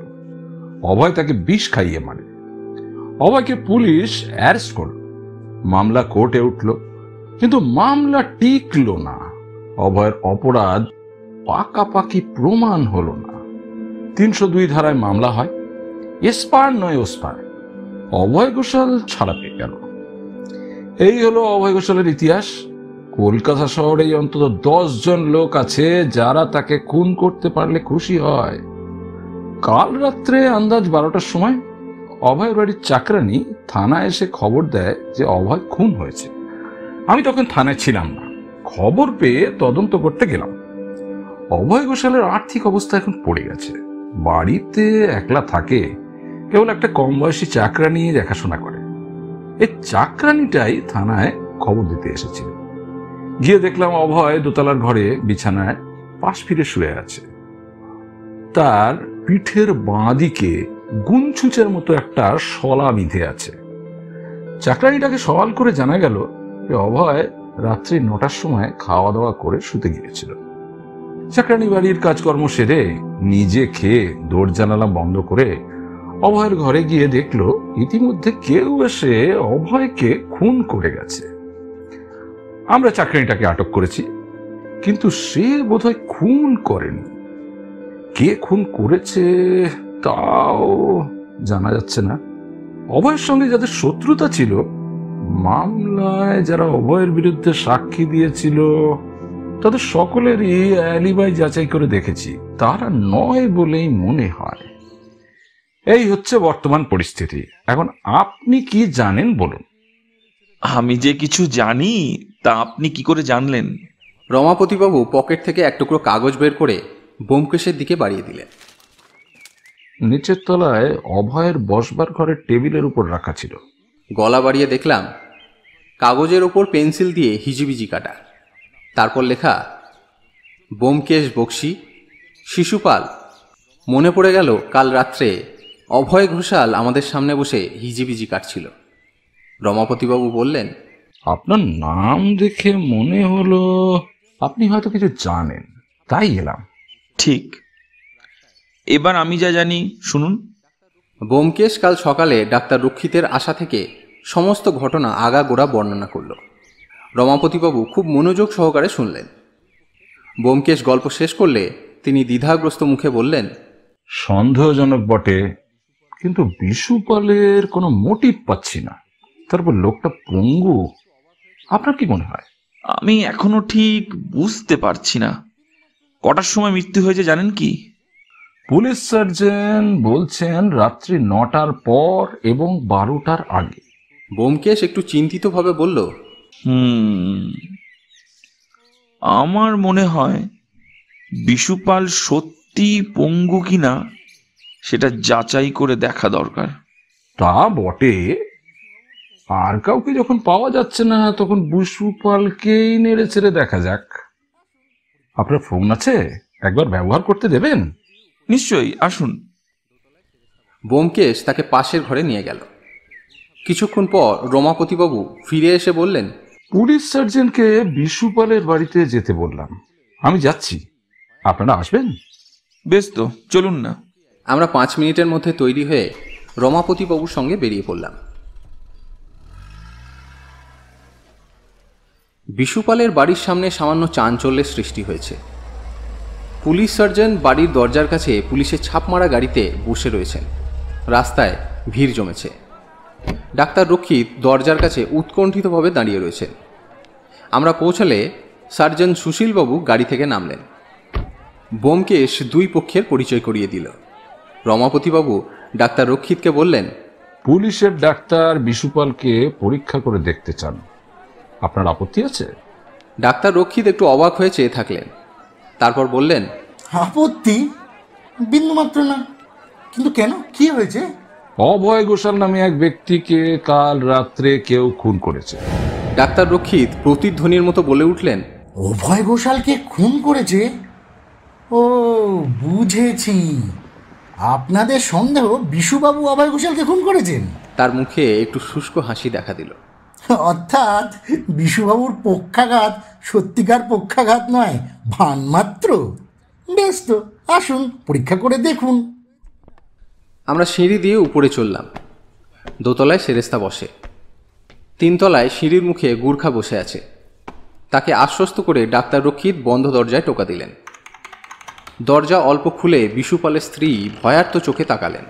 অভয় তাকে বিষ খাইয়ে মারে। অভয়কে পুলিশ অ্যারেস্ট করল। মামলা কোর্টে উঠল, কিন্তু মামলা টিকল না। অভয়ের অপরাধ পাকাপাকি প্রমাণ হল না। 302 ধারায় মামলা হয়। এসপার নয় ওসপার, অভয় ঘোষাল ছাড়া পেয়ে গেল। এই হলো অভয় ঘোষালের ইতিহাস। কলকাতা শহরে অন্তত 10 জন লোক আছে যারা তাকে খুন করতে পারলে খুশি হয়। কাল রাত্রে আন্দাজ 12টার সময় অভয়ের বাড়ির চাকরানি থানায় এসে খবর দেয় যে অভয় খুন হয়েছে। আমি তখন থানায় ছিলাম না। খবর পেয়ে তদন্ত করতে গেলাম। অভয় ঘোষালের আর্থিক অবস্থা এখন পড়ে গেছে। বাড়িতে একলা থাকে, কেবল একটা কম বয়সী চাকরানি দেখাশোনা করে। এই চাকরানিটাই থানায় খবর দিতে এসেছিল। গিয়ে দেখলাম অভয় দোতলার ঘরে বিছানায় পাশ ফিরে শুয়ে আছে। তার পিঠের বাঁ দিকে গুনছুঁচের মতো একটা শলা বিঁধে আছে। চাকরানিটাকে সওয়াল করে জানা গেল যে অভয় রাত্রি 9টার সময় খাওয়া দাওয়া করে শুতে গিয়েছিল। চাকরানি বাড়ির কাজকর্ম সেরে নিজে খেয়ে দৌড় জানালা বন্ধ করে অভয়ের ঘরে গিয়ে দেখলো ইতিমধ্যে কেউ এসে অভয়কে খুন করে গেছে। আমরা চাকরানিটাকে আটক করেছি, কিন্তু সে বোধহয় খুন করেনি। কে খুন করেছে তাও জানা যাচ্ছে না। অভয়ের সঙ্গে যাদের শত্রুতা ছিল, মামলায় যারা অভয়ের বিরুদ্ধে সাক্ষী দিয়েছিল, তাদের সকলেরই অ্যালিবাই যাচাই করে দেখেছি, তারা নয় বলেই মনে হয়। এই হচ্ছে বর্তমান পরিস্থিতি। এখন আপনি কি জানেন বলুন। আমি যে কিছু জানি তা আপনি কি করে জানলেন? রমাপতিবাবু পকেট থেকে এক টুকরো কাগজ বের করে ব্যোমকেশের দিকে বাড়িয়ে দিলেন। নিচের তলায় অভয়ের বসবার ঘরের টেবিলের উপর রাখা ছিল। গলা বাড়িয়ে দেখলাম কাগজের ওপর পেন্সিল দিয়ে হিজিবিজি কাটা। তারপর লেখা, ব্যোমকেশ বক্সি, শিশুপাল। মনে পড়ে গেল কাল রাত্রে অভয় ঘোষাল আমাদের সামনে বসে হিজিবিজি কাটছিল। রমাপতিবাবু বললেন, আপনার নাম দেখে মনে হলো আপনি হয়তো কিছু জানেন, তাই এলাম। ঠিক, এবার আমি যা জানি শুনুন। ব্যোমকেশ কাল সকালে ডাক্তার রক্ষিতের আশা থেকে সমস্ত ঘটনা আগাগোড়া বর্ণনা করল। রমাপতিবাবু খুব মনোযোগ সহকারে শুনলেন। ব্যোমকেশ গল্প শেষ করলে তিনি দ্বিধাগ্রস্ত মুখে বললেন, সন্দেহজনক বটে, কিন্তু বিশুপালের কোনো মোটিভ পাচ্ছি না। তারপর লোকটা পঙ্গু। আপনার কি মনে হয়? আমি এখনো ঠিক বুঝতে পারছি না। কটার সময় মৃত্যু হয়েছে জানেন কি? পুলিশ সার্জন বলছেন রাত্রি 9টার পর এবং 12টার আগে। ব্যোমকেশ একটু চিন্তিতভাবে বলল, আমার মনে হয় বিশুপাল সত্যি পঙ্গু কিনা সেটা যাচাই করে দেখা দরকার। তা বটে, আর কাউকে যখন পাওয়া যাচ্ছে না, তখন বিশুপালকেই নেড়ে ছেড়ে দেখা যাক। আপনার ফোন আছে, একবার ব্যবহার করতে দেবেন? নিশ্চয়ই, আসুন। ব্যোমকেশ তাকে পাশের ঘরে নিয়ে গেল। কিছুক্ষণ পর রমাপতিবাবু ফিরে এসে বললেন, পুলিশ সার্জেন্টকে বিশুপালের বাড়িতে যেতে বললাম, আমি যাচ্ছি, আপনারা আসবেন? বেশ তো, চলুন না। আমরা 5 মিনিটের মধ্যে তৈরি হয়ে রমাপতিবাবুর সঙ্গে বেরিয়ে পড়লাম। বিশুপালের বাড়ির সামনে সামান্য চাঞ্চল্যের সৃষ্টি হয়েছে। পুলিশ সার্জন বাড়ির দরজার কাছে পুলিশের ছাপ মারা গাড়িতে বসে রয়েছেন। রাস্তায় ভিড় জমেছে। ডাক্তার রক্ষিত দরজার কাছে উৎকণ্ঠিতভাবে দাঁড়িয়ে রয়েছেন। আমরা পৌঁছালে সার্জন সুশীলবাবু গাড়ি থেকে নামলেন। ব্যোমকেশ 2 পক্ষের পরিচয় করিয়ে দিল। রমাপতিবাবু ডাক্তার রক্ষিতকে বললেন, পুলিশের ডাক্তার বিশুপালকে পরীক্ষা করে দেখতে চান, আপনার আপত্তি আছে? ডাক্তার রক্ষিত একটু অবাক হয়ে চেয়ে থাকলেন। তারপর বললেন, আপত্তি? বিন্দুমাত্র না। কিন্তু কেন, কি হয়েছে? অভয় ঘোষাল নামে এক ব্যক্তিকে কাল রাত্রে কেউ খুন করেছে। ডাক্তার রক্ষিত প্রতিধ্বনির মতো বলে উঠলেন, অভয় ঘোষালকে খুন করেছে? ও, বুঝেছি। আপনাদের সন্দেহ বিশুবাবু অভয় ঘোষালকে খুন করেছেন? তার মুখে একটু শুষ্ক হাসি দেখা দিল। অর্থাৎ বিশুবাবুর পক্ষাঘাত সত্যিকার পক্ষাঘাত নয়, ভান মাত্র। বেশ তো, আসুন পরীক্ষা করে দেখুন। আমরা সিঁড়ি দিয়ে উপরে চললাম। দোতলায় সেরেস্তা বসে। 3 তলায় সিঁড়ির মুখে গুর্খা বসে আছে। তাকে আশ্বস্ত করে ডাক্তার রক্ষিত বন্ধ দরজায় টোকা দিলেন। দরজা অল্প খুলে বিশুপালের স্ত্রী ভয়ার্ত চোখে তাকালেন।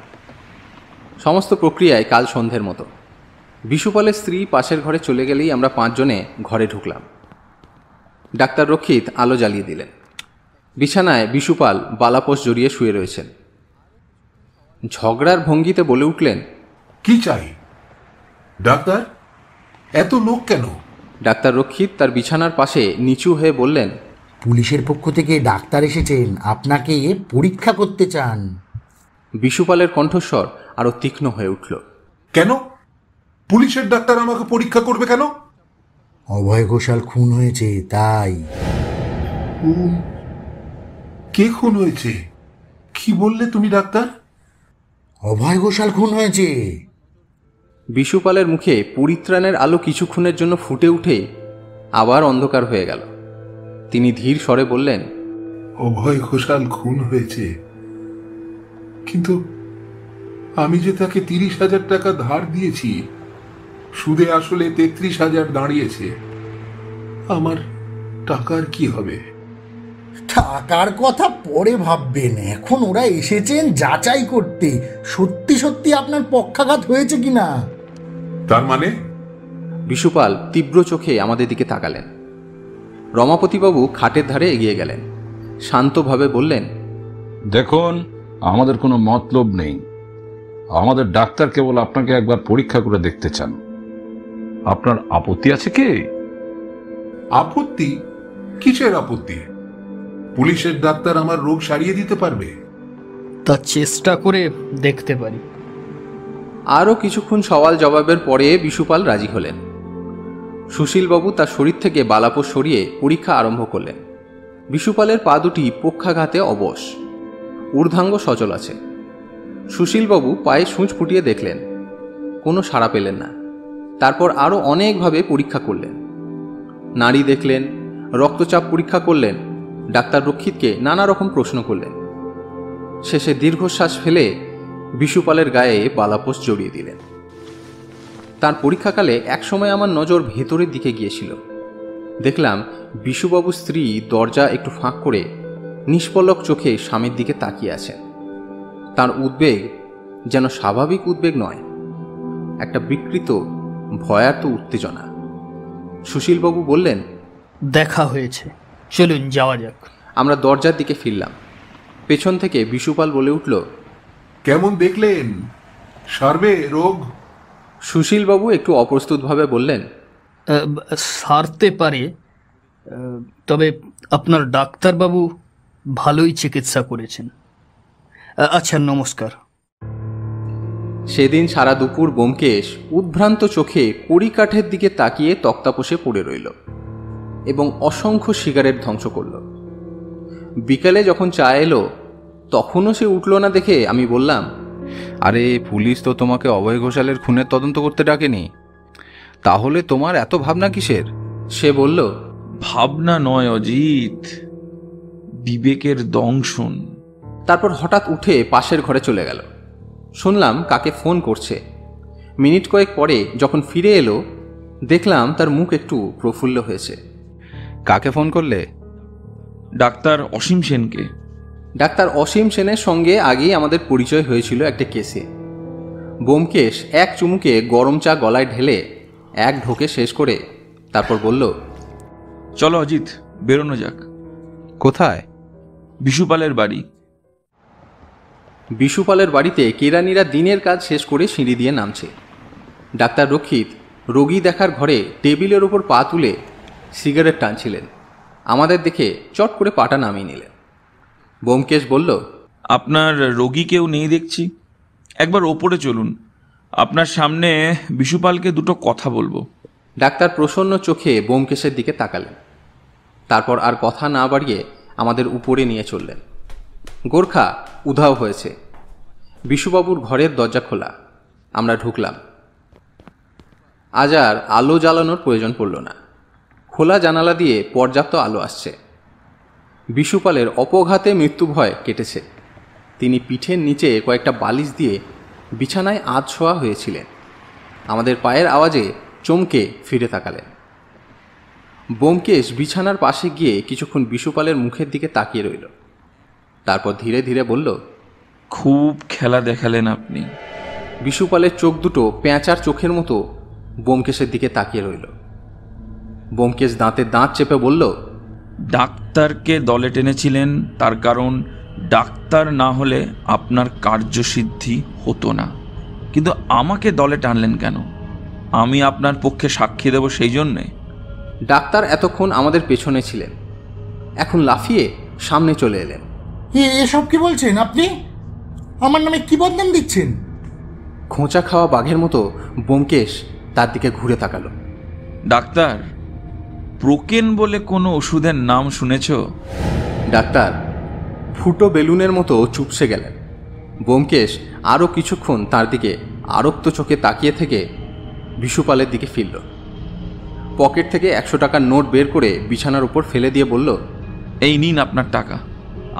সমস্ত প্রক্রিয়ায় কাল সন্ধ্যের মতো। বিশুপালের স্ত্রী পাশের ঘরে চলে গেলেই আমরা 5 জনে ঘরে ঢুকলাম। ডাক্তার রক্ষিত আলো জ্বালিয়ে দিলেন। বিছানায় বিশুপাল বালাপোষ জড়িয়ে শুয়ে রয়েছেন। ঝগড়ার ভঙ্গিতে বলে উঠলেন, কি চাই ডাক্তার? এত লোক কেন? ডাক্তার রক্ষিত তার বিছানার পাশে নিচু হয়ে বললেন, পুলিশের পক্ষ থেকে ডাক্তার এসেছেন, আপনাকে পরীক্ষা করতে চান। বিশুপালের কণ্ঠস্বর আরো তীক্ষ্ণ হয়ে উঠল। কেন পুলিশের ডাক্তার আমাকে পরীক্ষা করবে কেন? অভয় ঘোষাল খুন হয়েছে তাই। কে খুন হয়েছে? কি বললে তুমি ডাক্তার? অভয় ঘোষাল খুন হয়েছে। বিশুপালের মুখে পরিত্রাণের আলো কিছুক্ষণের জন্য ফুটে উঠে আবার অন্ধকার হয়ে গেল। তিনি ধীর স্বরে বললেন, অভয় ঘোষাল খুন হয়েছে, কিন্তু আমি যে তাকে 30,000 টাকা ধার দিয়েছি, সুদে আসলে 33,000 দাঁড়িয়েছে। আমার টাকার কি হবে? টাকার কথা পরে ভাববেন, এখন ওরা এসেছেন যাচাই করতে সত্যি সত্যি আপনার পক্ষাঘাত হয়েছে কিনা। তার মানে? বিশুপাল তীব্র চোখে আমাদের দিকে তাকালেন। রমাপতিবাবু খাটের ধারে এগিয়ে গেলেন। শান্তভাবে বললেন, দেখুন, আমাদের কোনো মতলব নেই। আমাদের ডাক্তার কেবল আপনাকে একবার পরীক্ষা করে দেখতে চান। আপনার আপত্তি আছে কি? আপত্তি? কিসের আপত্তি? পুলিশের ডাক্তার আমার রোগ সারিয়ে দিতে পারবে? তা চেষ্টা করে দেখতে পারি। আরও কিছুক্ষণ সওয়াল জবাবের পরে বিশুপাল রাজি হলেন। সুশীলবাবু তার শরীর থেকে বালাপোষ সরিয়ে পরীক্ষা আরম্ভ করলেন। বিশুপালের পা দুটি পক্ষাঘাতে অবশ, ঊর্ধ্বাঙ্গ সচল আছে। সুশীলবাবু পায়ে সূঁচ ফুটিয়ে দেখলেন, কোনো সাড়া পেলেন না। তারপর আরও অনেকভাবে পরীক্ষা করলেন। নাড়ি দেখলেন, রক্তচাপ পরীক্ষা করলেন, ডাক্তার রক্ষিতকে নানা রকম প্রশ্ন করলেন। শেষে দীর্ঘশ্বাস ফেলে বিশুপালের গায়ে বালাপোষ জড়িয়ে দিলেন। তার পরীক্ষাকালে একসময় আমার নজর ভেতরের দিকে গিয়েছিল। দেখলাম বিশুবাবুর স্ত্রী দরজা একটু ফাঁক করে নিষ্পলক চোখে স্বামীর দিকে তাকিয়ে আছেন। তার উদ্বেগ যেন স্বাভাবিক উদ্বেগ নয়, একটা বিকৃত ভয়ার্ত উত্তেজনা। সুশীলবাবু বললেন, দেখা হয়েছে, চলুন যাওয়া যাক। আমরা দরজার দিকে ফিরলাম। পেছন থেকে বিশুপাল বলে উঠল, কেমন দেখলেন? সারবে রোগ? সুশীলবাবু একটু অপ্রস্তুতভাবে বললেন, সারতে পারে, তবে আপনার ডাক্তারবাবু ভালোই চিকিৎসা করেছেন। আচ্ছা, নমস্কার। সেদিন সারা দুপুর ব্যোমকেশ উদ্ভ্রান্ত চোখে কড়িকাঠের দিকে তাকিয়ে তক্তাপোষে পড়ে রইল এবং অসংখ্য সিগারেট ধ্বংস করল। বিকালে যখন চা এলো তখনও সে উঠল না দেখে আমি বললাম, আরে পুলিশ তো তোমাকে অভয় ঘোষালের খুনের তদন্ত করতে ডাকেনি, তাহলে তোমার এত ভাবনা কিসের? সে বলল, ভাবনা নয় অজিত, বিবেকের দংশন। তারপর হঠাৎ উঠে পাশের ঘরে চলে গেল। শুনলাম কাকে ফোন করছে। মিনিট কয়েক পরে যখন ফিরে এলো দেখলাম তার মুখ একটু প্রফুল্ল হয়েছে। কাকে ফোন করলে? ডাক্তার অসীম সেনকে। ডাক্তার অসীম সেনের সঙ্গে আগেই আমাদের পরিচয় হয়েছিল একটা কেসে। ব্যোমকেশ এক চুমুকে গরম চা গলায় ঢেলে এক ঢোকে শেষ করে তারপর বলল, চলো অজিত, বেরোনো যাক। কোথায়? বিশুপালের বাড়ি। বিশুপালের বাড়িতে কেরানিরা দিনের কাজ শেষ করে সিঁড়ি দিয়ে নামছে। ডাক্তার রক্ষিত রোগী দেখার ঘরে টেবিলের ওপর পা তুলে সিগারেট টানছিলেন। আমাদের দেখে চট করে পাটা নামিয়ে নিলেন। ব্যোমকেশ বলল, আপনার রোগী কেউ নেই দেখছি, একবার ওপরে চলুন, আপনার সামনে বিশুপালকে দুটো কথা বলবো। ডাক্তার প্রসন্ন চোখে ব্যোমকেশের দিকে তাকালেন, তারপর আর কথা না বাড়িয়ে আমাদের উপরে নিয়ে চললেন। গোর্খা উধাও হয়েছে। বিশুবাবুর ঘরের দরজা খোলা। আমরা ঢুকলাম। আজ আর আলো জ্বালানোর প্রয়োজন পড়ল না। খোলা জানালা দিয়ে পর্যাপ্ত আলো আসছে। বিশুপালের অপঘাতে মৃত্যু ভয় কেটেছে। তিনি পিঠের নিচে কয়েকটা বালিশ দিয়ে বিছানায় আধশোয়া হয়েছিলেন। আমাদের পায়ের আওয়াজে চমকে ফিরে তাকালেন। ব্যোমকেশ বিছানার পাশে গিয়ে কিছুক্ষণ বিশুপালের মুখের দিকে তাকিয়ে রইল, তারপর ধীরে ধীরে বলল, খুব খেলা দেখালেন আপনি। বিশুপালের চোখ দুটো পেঁচার চোখের মতো ব্যোমকেশের দিকে তাকিয়ে রইল। ব্যোমকেশ দাঁতে দাঁত চেপে বলল, ডাক্তারকে দলে টেনেছিলেন তার কারণ ডাক্তার না হলে আপনার কার্যসিদ্ধি হতো না, কিন্তু আমাকে দলে টানলেন কেন? আমি আপনার পক্ষে সাক্ষী দেব সেই জন্যে? ডাক্তার এতক্ষণ আমাদের পেছনে ছিলেন, এখন লাফিয়ে সামনে চলে এলেন। এসব কি বলছেন আপনি? আমার নামে কি বদনাম দিচ্ছেন? খোঁচা খাওয়া বাঘের মতো ব্যোমকেশ তার দিকে ঘুরে তাকালো। ডাক্তার, প্রোকেন বলে কোনো ওষুধের নাম শুনেছ? ডাক্তার ফুটো বেলুনের মতো চুপসে গেলেন। ব্যোমকেশ আরও কিছুক্ষণ তার দিকে আরক্ত চোখে তাকিয়ে থেকে বিশুপালের দিকে ফিরল। পকেট থেকে 100 টাকার নোট বের করে বিছানার উপর ফেলে দিয়ে বলল, এই নিন আপনার টাকা,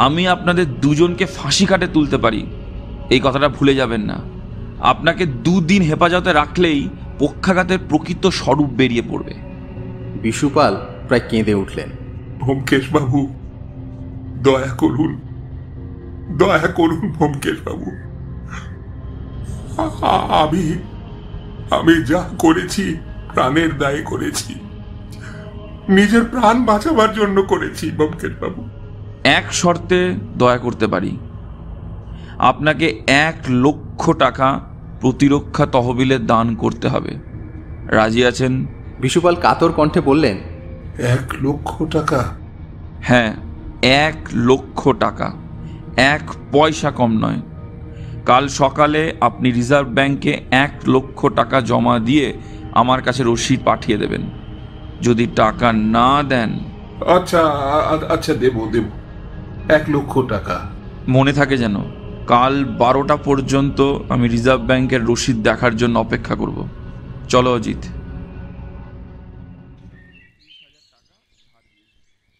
আমি আপনাদের দুজনকে ফাঁসি কাটে তুলতে পারি, এই কথাটা ভুলে যাবেন না। আপনাকে 2 দিন হেফাজতে রাখলেই পক্ষাঘাতের প্রকৃত স্বরূপ বেরিয়ে পড়বে। বিশুপাল প্রায় কেঁদে উঠলেন। ব্যোমকেশ বাবু, দয়া করুন, দয়া করুন ব্যোমকেশ বাবু। আমি যা করেছি প্রাণের দায়ে করেছি, নিজের প্রাণ বাঁচাবার জন্য করেছি ব্যোমকেশ বাবু। এক শর্তে দয়া করতে পারি, আপনাকে 1 লক্ষ টাকা প্রতিরক্ষা তহবিলে দান করতে হবে। রাজি আছেন? বিশুপাল কাতর কণ্ঠে বললেন, 1 লক্ষ টাকা? হ্যাঁ, 1 লক্ষ টাকা, 1 পয়সা কম নয়। কাল সকালে আপনি রিজার্ভ ব্যাংকে 1 লক্ষ টাকা জমা দিয়ে আমার কাছে রসিদ পাঠিয়ে দেবেন। যদি টাকা না দেন... আচ্ছা আচ্ছা, দেব 1 লক্ষ টাকা। মনে থাকে যেন, কাল 12টা পর্যন্ত আমি রিজার্ভ ব্যাংকের রসিদ দেখার জন্য অপেক্ষা করব। চলো অজিত।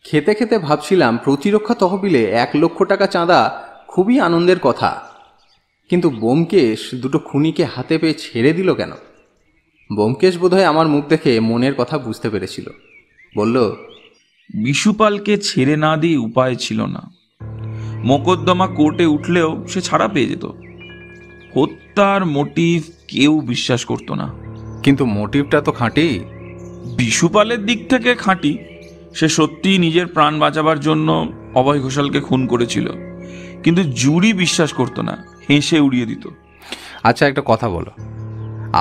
খেতে খেতে ভাবছিলাম প্রতিরক্ষা তহবিলে 1 লক্ষ টাকা চাঁদা খুবই আনন্দের কথা, কিন্তু ব্যোমকেশ দুটো খুনিকে হাতে পেয়ে ছেড়ে দিল কেন? ব্যোমকেশ বোধহয় আমার মুখ দেখে মনের কথা বুঝতে পেরেছিল। বলল, বিশুপালকে ছেড়ে না দিয়ে উপায় ছিল না। মোকদ্দমা কোর্টে উঠলেও সে ছাড়া পেয়ে যেত। হত্যার মোটিভ কেউ বিশ্বাস করত না। কিন্তু মোটিভটা তো খাঁটি। বিশুপালের দিক থেকে খাঁটি। সে সত্যিই নিজের প্রাণ বাঁচাবার জন্য অভয় ঘোষালকে খুন করেছিল, কিন্তু জুরি বিশ্বাস করত না, হেসে উড়িয়ে দিত। আচ্ছা, একটা কথা বলো,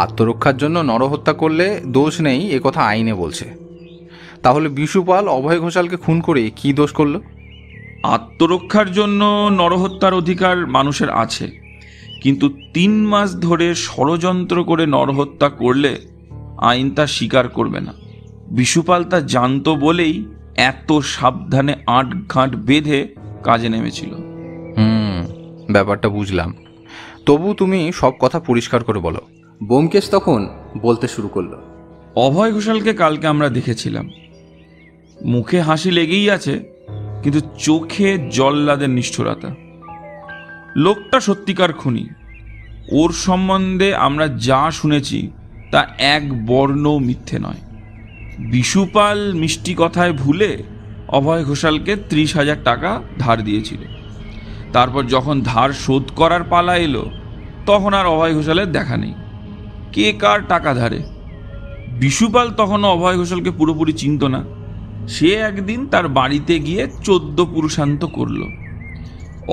আত্মরক্ষার জন্য নরহত্যা করলে দোষ নেই এ কথা আইনে বলছে, তাহলে বিশুপাল অভয় ঘোষালকে খুন করে কি দোষ করলো? আত্মরক্ষার জন্য নরহত্যার অধিকার মানুষের আছে, কিন্তু 3 মাস ধরে ষড়যন্ত্র করে নরহত্যা করলে আইন তা স্বীকার করবে না। বিশুপাল তা জানতো বলেই এত সাবধানে আঁট ঘাঁট বেঁধে কাজে নেমেছিল। ব্যাপারটা বুঝলাম, তবু তুমি সব কথা পরিষ্কার করে বলো। ব্যোমকেশ তখন বলতে শুরু করলো। অভয় ঘোষালকে কালকে আমরা দেখেছিলাম, মুখে হাসি লেগেই আছে, কিন্তু চোখে জল্লাদের নিষ্ঠুরতা। লোকটা সত্যিকার খুনি। ওর সম্বন্ধে আমরা যা শুনেছি তা এক বর্ণ মিথ্যে নয়। বিশুপাল মিষ্টি কথায় ভুলে অভয় ঘোষালকে 30,000 টাকা ধার দিয়েছিল। তারপর যখন ধার শোধ করার পালা এলো তখন আর অভয় ঘোষালের দেখা নেই। কে কার টাকা ধারে? বিশুপাল তখনও অভয় ঘোষালকে পুরোপুরি চিনত না। সে একদিন তার বাড়িতে গিয়ে 14 পুরুষান্ত করল।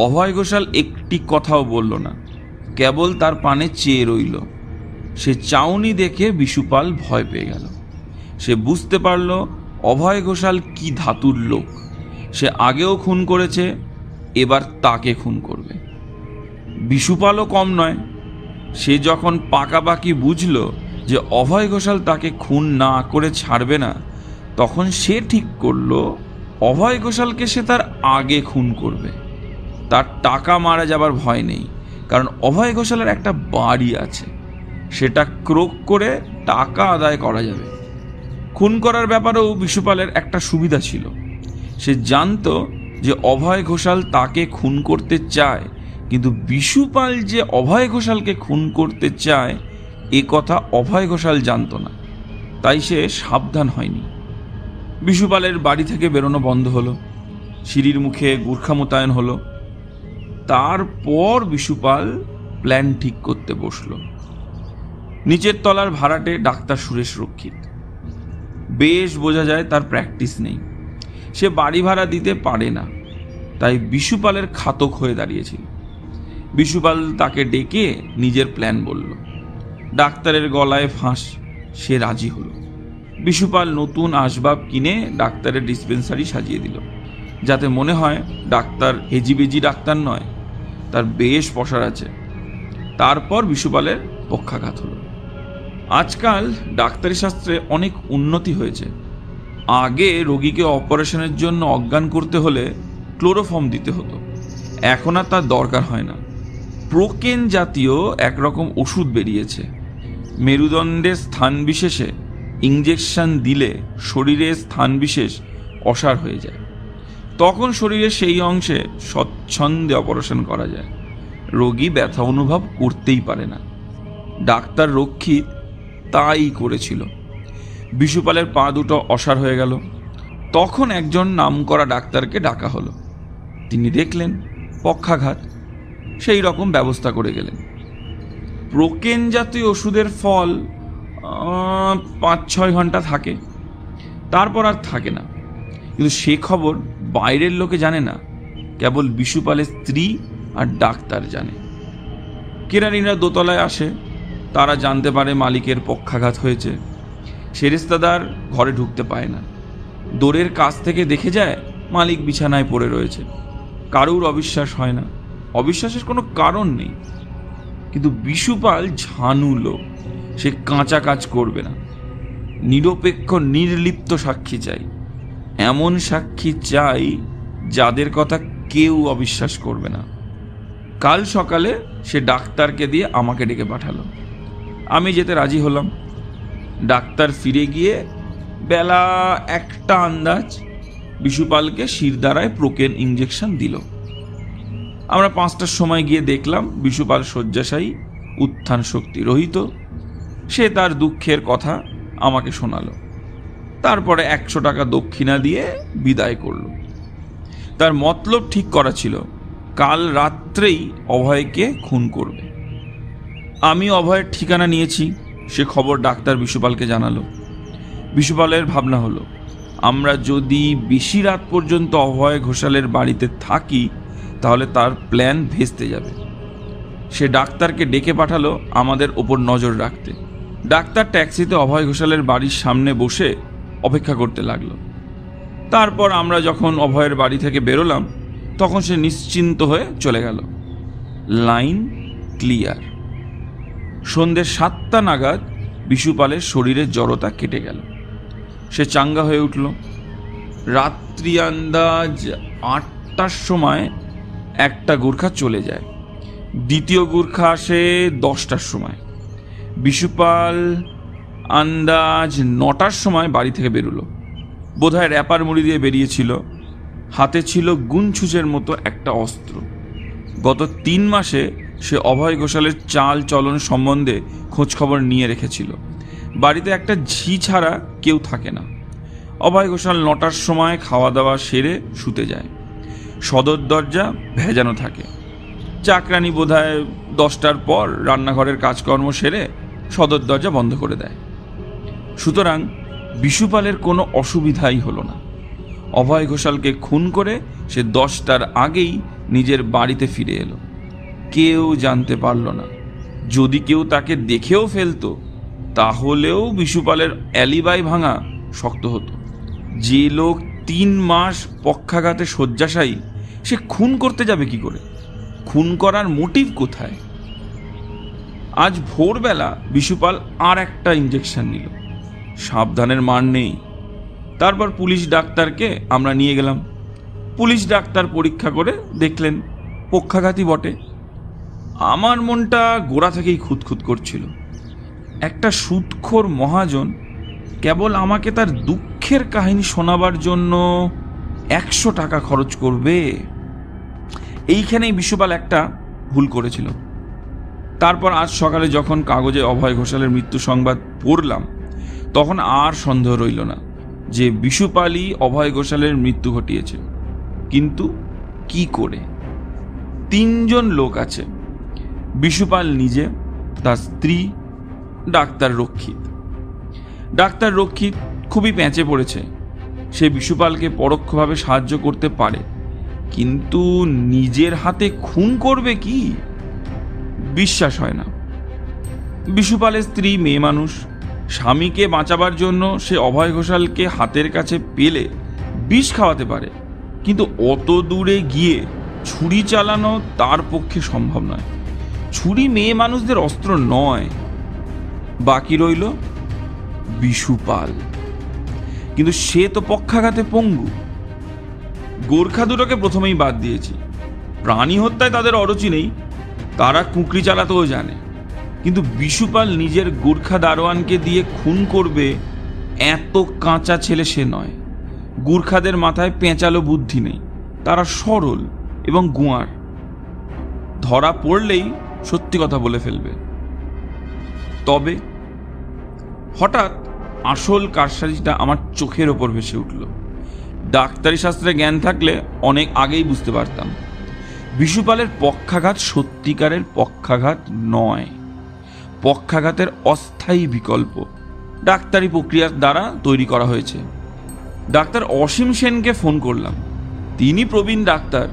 অভয় ঘোষাল একটি কথাও বলল না, কেবল তার পানে চেয়ে রইল। সে চাউনি দেখে বিশুপাল ভয় পেয়ে গেল। সে বুঝতে পারল অভয় ঘোষাল কি ধাতুর লোক। সে আগেও খুন করেছে, এবার তাকে খুন করবে। বিশুপালও কম নয়। সে যখন পাকাপাকি বুঝল যে অভয় ঘোষাল তাকে খুন না করে ছাড়বে না, তখন সে ঠিক করল অভয় ঘোষালকে সে তার আগে খুন করবে। তার টাকা মারা যাবার ভয় নেই, কারণ অভয় ঘোষালের একটা বাড়ি আছে, সেটা ক্রোক করে টাকা আদায় করা যাবে। খুন করার ব্যাপারেও বিশুপালের একটা সুবিধা ছিল। সে জানতো যে অভয় ঘোষাল তাকে খুন করতে চায়, কিন্তু বিশুপাল যে অভয় ঘোষালকে খুন করতে চায় এ কথা অভয় ঘোষাল জানতো না। তাই সে সাবধান হয়নি। বিশুপালের বাড়ি থেকে বেরোনো বন্ধ হলো। সিঁড়ির মুখে গুর্খা মোতায়েন হলো। তারপর বিশুপাল প্ল্যান ঠিক করতে বসল। নিচের তলার ভাড়াটে ডাক্তার সুরেশ রক্ষিত। বেশ বোঝা যায় তার প্র্যাকটিস নেই। সে বাড়ি ভাড়া দিতে পারে না, তাই বিশুপালের খাতক হয়ে দাঁড়িয়েছিল। বিশুপাল তাকে ডেকে নিজের প্ল্যান বলল। ডাক্তারের গলায় ফাঁস, সে রাজি হলো। বিশুপাল নতুন আসবাব কিনে ডাক্তারের ডিসপেন্সারি সাজিয়ে দিল, যাতে মনে হয় ডাক্তার হেজিবেজি ডাক্তার নয়, তার বেশ পসার আছে। তারপর বিশুপালের পক্ষাঘাত হলো। আজকাল ডাক্তারি শাস্ত্রে অনেক উন্নতি হয়েছে। আগে রোগীকে অপারেশনের জন্য অজ্ঞান করতে হলে ক্লোরোফর্ম দিতে হতো, এখন আর তার দরকার হয় না। প্রোকেন জাতীয় একরকম ওষুধ বেরিয়েছে। মেরুদণ্ডের স্থান বিশেষে ইঞ্জেকশন দিলে শরীরের স্থান বিশেষ অসাড় হয়ে যায়, তখন শরীরের সেই অংশে স্বচ্ছন্দে অপারেশন করা যায়। রোগী ব্যথা অনুভব করতেই পারে না। ডাক্তার রক্ষিত তাই করেছিল। বিশুপালের পা দুটো অসাড় হয়ে গেল। তখন একজন নামকরা ডাক্তারকে ডাকা হলো। তিনি দেখলেন পক্ষাঘাত, সেই রকম ব্যবস্থা করে গেলেন। প্রোকেন জাতীয় ওষুধের ফল 5-6 ঘন্টা থাকে, তারপর আর থাকে না। কিন্তু সে খবর বাইরের লোকে জানে না, কেবল বিশুপালের স্ত্রী আর ডাক্তার জানে। কেরানিরা দোতলায় আসে, তারা জানতে পারে মালিকের পক্ষাঘাত হয়েছে। সেরেস্তাদার ঘরে ঢুকতে পায় না। দোরের কাছ থেকে দেখে যায় মালিক বিছানায় পড়ে রয়েছে। কারুর অবিশ্বাস হয় না, অবিশ্বাসের কোনো কারণ নেই। কিন্তু বিশুপাল ঝানু লোক, সে কাঁচা কাজ করবে না। নিরপেক্ষ নির্লিপ্ত সাক্ষী চাই, এমন সাক্ষী চাই যাদের কথা কেউ অবিশ্বাস করবে না। কাল সকালে সে ডাক্তারকে দিয়ে আমাকে ডেকে পাঠালো। আমি যেতে রাজি হলাম। ডাক্তার ফিরে গিয়ে বেলা 1টা আন্দাজ বিশুপালকে শিরদাঁড়ায় প্রোকেন ইঞ্জেকশন দিল। আমরা 5টার সময় গিয়ে দেখলাম বিশুপাল শয্যাশায়ী, উত্থান শক্তি রহিত। সে তার দুঃখের কথা আমাকে শোনালো। তারপরে 100 টাকা দক্ষিণা দিয়ে বিদায় করল। তার মতলব ঠিক করা ছিল, কাল রাত্রেই অভয়কে খুন করবে। আমি অভয়ের ঠিকানা নিয়েছি, সে খবর ডাক্তার বিশুপালকে জানালো। বিশুপালের ভাবনা হলো, আমরা যদি বেশি রাত পর্যন্ত অভয় ঘোষালের বাড়িতে থাকি তাহলে তার প্ল্যান ভেস্তে যাবে। সে ডাক্তারকে ডেকে পাঠালো আমাদের ওপর নজর রাখতে। ডাক্তার ট্যাক্সিতে অভয় ঘোষালের বাড়ির সামনে বসে অপেক্ষা করতে লাগলো। তারপর আমরা যখন অভয়ের বাড়ি থেকে বেরোলাম তখন সে নিশ্চিন্ত হয়ে চলে গেল। Line clear. সন্ধ্যে 7টা নাগাদ বিশুপালের শরীরের জড়তা কেটে গেল, সে চাঙ্গা হয়ে উঠল। রাত্রি আন্দাজ 8টার সময় একটা গোর্খা চলে যায়, দ্বিতীয় গোর্খা আসে 10টার সময়। বিশুপাল আন্দাজ 9টার সময় বাড়ি থেকে বেরোলো, বোধহয় র্যাপার মুড়ি দিয়ে বেরিয়েছিল। হাতে ছিল গুনছুচের মতো একটা অস্ত্র। গত 3 মাসে সে অভয় ঘোষালের চাল চলন সম্বন্ধে খোঁজখবর নিয়ে রেখেছিল। বাড়িতে একটা ঝি ছাড়া কেউ থাকে না। অভয় ঘোষাল 9টার সময় খাওয়া দাওয়া সেরে শুতে যায়। সদর দরজা ভেজানো থাকে। চাকরানি বোধহয় 10টার পর রান্নাঘরের কাজকর্ম সেরে সদর দরজা বন্ধ করে দেয়। সুতরাং বিশুপালের কোনো অসুবিধাই হলো না। অভয় ঘোষালকে খুন করে সে 10টার আগেই নিজের বাড়িতে ফিরে এলো। কেউ জানতে পারল না। যদি কেউ তাকে দেখেও ফেলতো তাহলেও বিশুপালের অ্যালিবাই ভাঙা শক্ত হতো। যে লোক 3 মাস পক্ষাঘাতে শয্যাশায়ী, সে খুন করতে যাবে কি করে? খুন করার মোটিভ কোথায়? আজ ভোরবেলা বিশুপাল আর একটা ইঞ্জেকশন নিল। সাবধানের মান নেই। তারপর পুলিশ ডাক্তারকে আমরা নিয়ে গেলাম। পুলিশ ডাক্তার পরীক্ষা করে দেখলেন পক্ষাঘাতী বটে। আমার মনটা গোড়া থেকেই খুঁতখুত করছিল। একটা সুদখোর মহাজন কেবল আমাকে তার দুঃখের কাহিনী শোনাবার জন্য 100 টাকা খরচ করবে। এইখানেই বিশুপাল একটা ভুল করেছিল। তারপর আজ সকালে যখন কাগজে অভয় ঘোষালের মৃত্যু সংবাদ পড়লাম, তখন আর সন্দেহ রইল না যে বিশুপালই অভয় ঘোষালের মৃত্যু ঘটিয়েছে। কিন্তু কি করে? 3 জন লোক আছে, বিশুপাল নিজে, তার স্ত্রী, ডাক্তার রক্ষিত। ডাক্তার রক্ষিত খুবই প্যাঁচে পড়েছে। সে বিশুপালকে পরোক্ষভাবে সাহায্য করতে পারে, কিন্তু নিজের হাতে খুন করবে কি? বিশ্বাস হয় না। বিশুপালের স্ত্রী মেয়ে মানুষ, স্বামীকে বাঁচাবার জন্য সে অভয় ঘোষালকে হাতের কাছে পেলে বিষ খাওয়াতে পারে, কিন্তু অত দূরে গিয়ে ছুরি চালানো তার পক্ষে সম্ভব নয়। ছুরি মেয়ে মানুষদের অস্ত্র নয়। বাকি রইল বিশুপাল, কিন্তু সে তো পক্ষাঘাতে পঙ্গু। গোর্খা দুটোকে প্রথমেই বাদ দিয়েছি। প্রাণী হত্যায় তাদের অরুচি নেই, তারা কুঁকড়ি চালাতেও জানে। কিন্তু বিশুপাল নিজের গোর্খা দারোয়ানকে দিয়ে খুন করবে এত কাঁচা ছেলে সে নয়। গোর্খাদের মাথায় পেঁচালো বুদ্ধি নেই, তারা সরল এবং গুয়ার। ধরা পড়লেই সত্যি কথা বলে ফেলবে। তবে হঠাৎ আসল কারসাজিটা আমার চোখের ওপর ভেসে উঠল। ডাক্তারি শাস্ত্রে জ্ঞান থাকলে অনেক আগেই বুঝতে পারতাম। বিশুপালের পক্ষাঘাত সত্যিকারের পক্ষাঘাত নয়, পক্ষাঘাতের অস্থায়ী বিকল্প ডাক্তারি প্রক্রিয়ার দ্বারা তৈরি করা হয়েছে। ডাক্তার অসীম সেনকে ফোন করলাম। তিনি প্রবীণ ডাক্তার,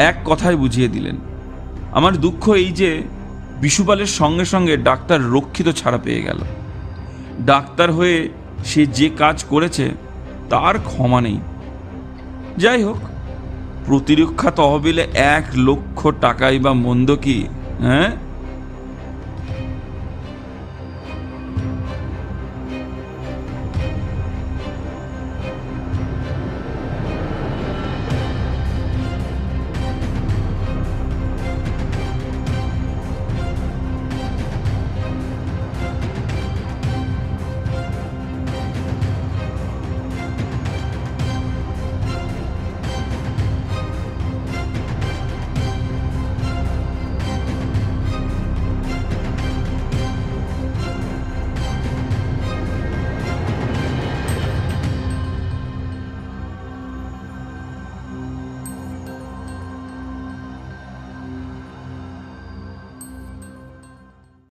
এক কথায় বুঝিয়ে দিলেন। আমার দুঃখ এই যে বিশুপালের সঙ্গে সঙ্গে ডাক্তার রক্ষিত ছাড়া পেয়ে গেল। ডাক্তার হয়ে সে যে কাজ করেছে তার ক্ষমা নেই। যাই হোক, প্রতিরক্ষা তহবিলে 1 লক্ষ টাকাই বা মন্দ কি? হ্যাঁ,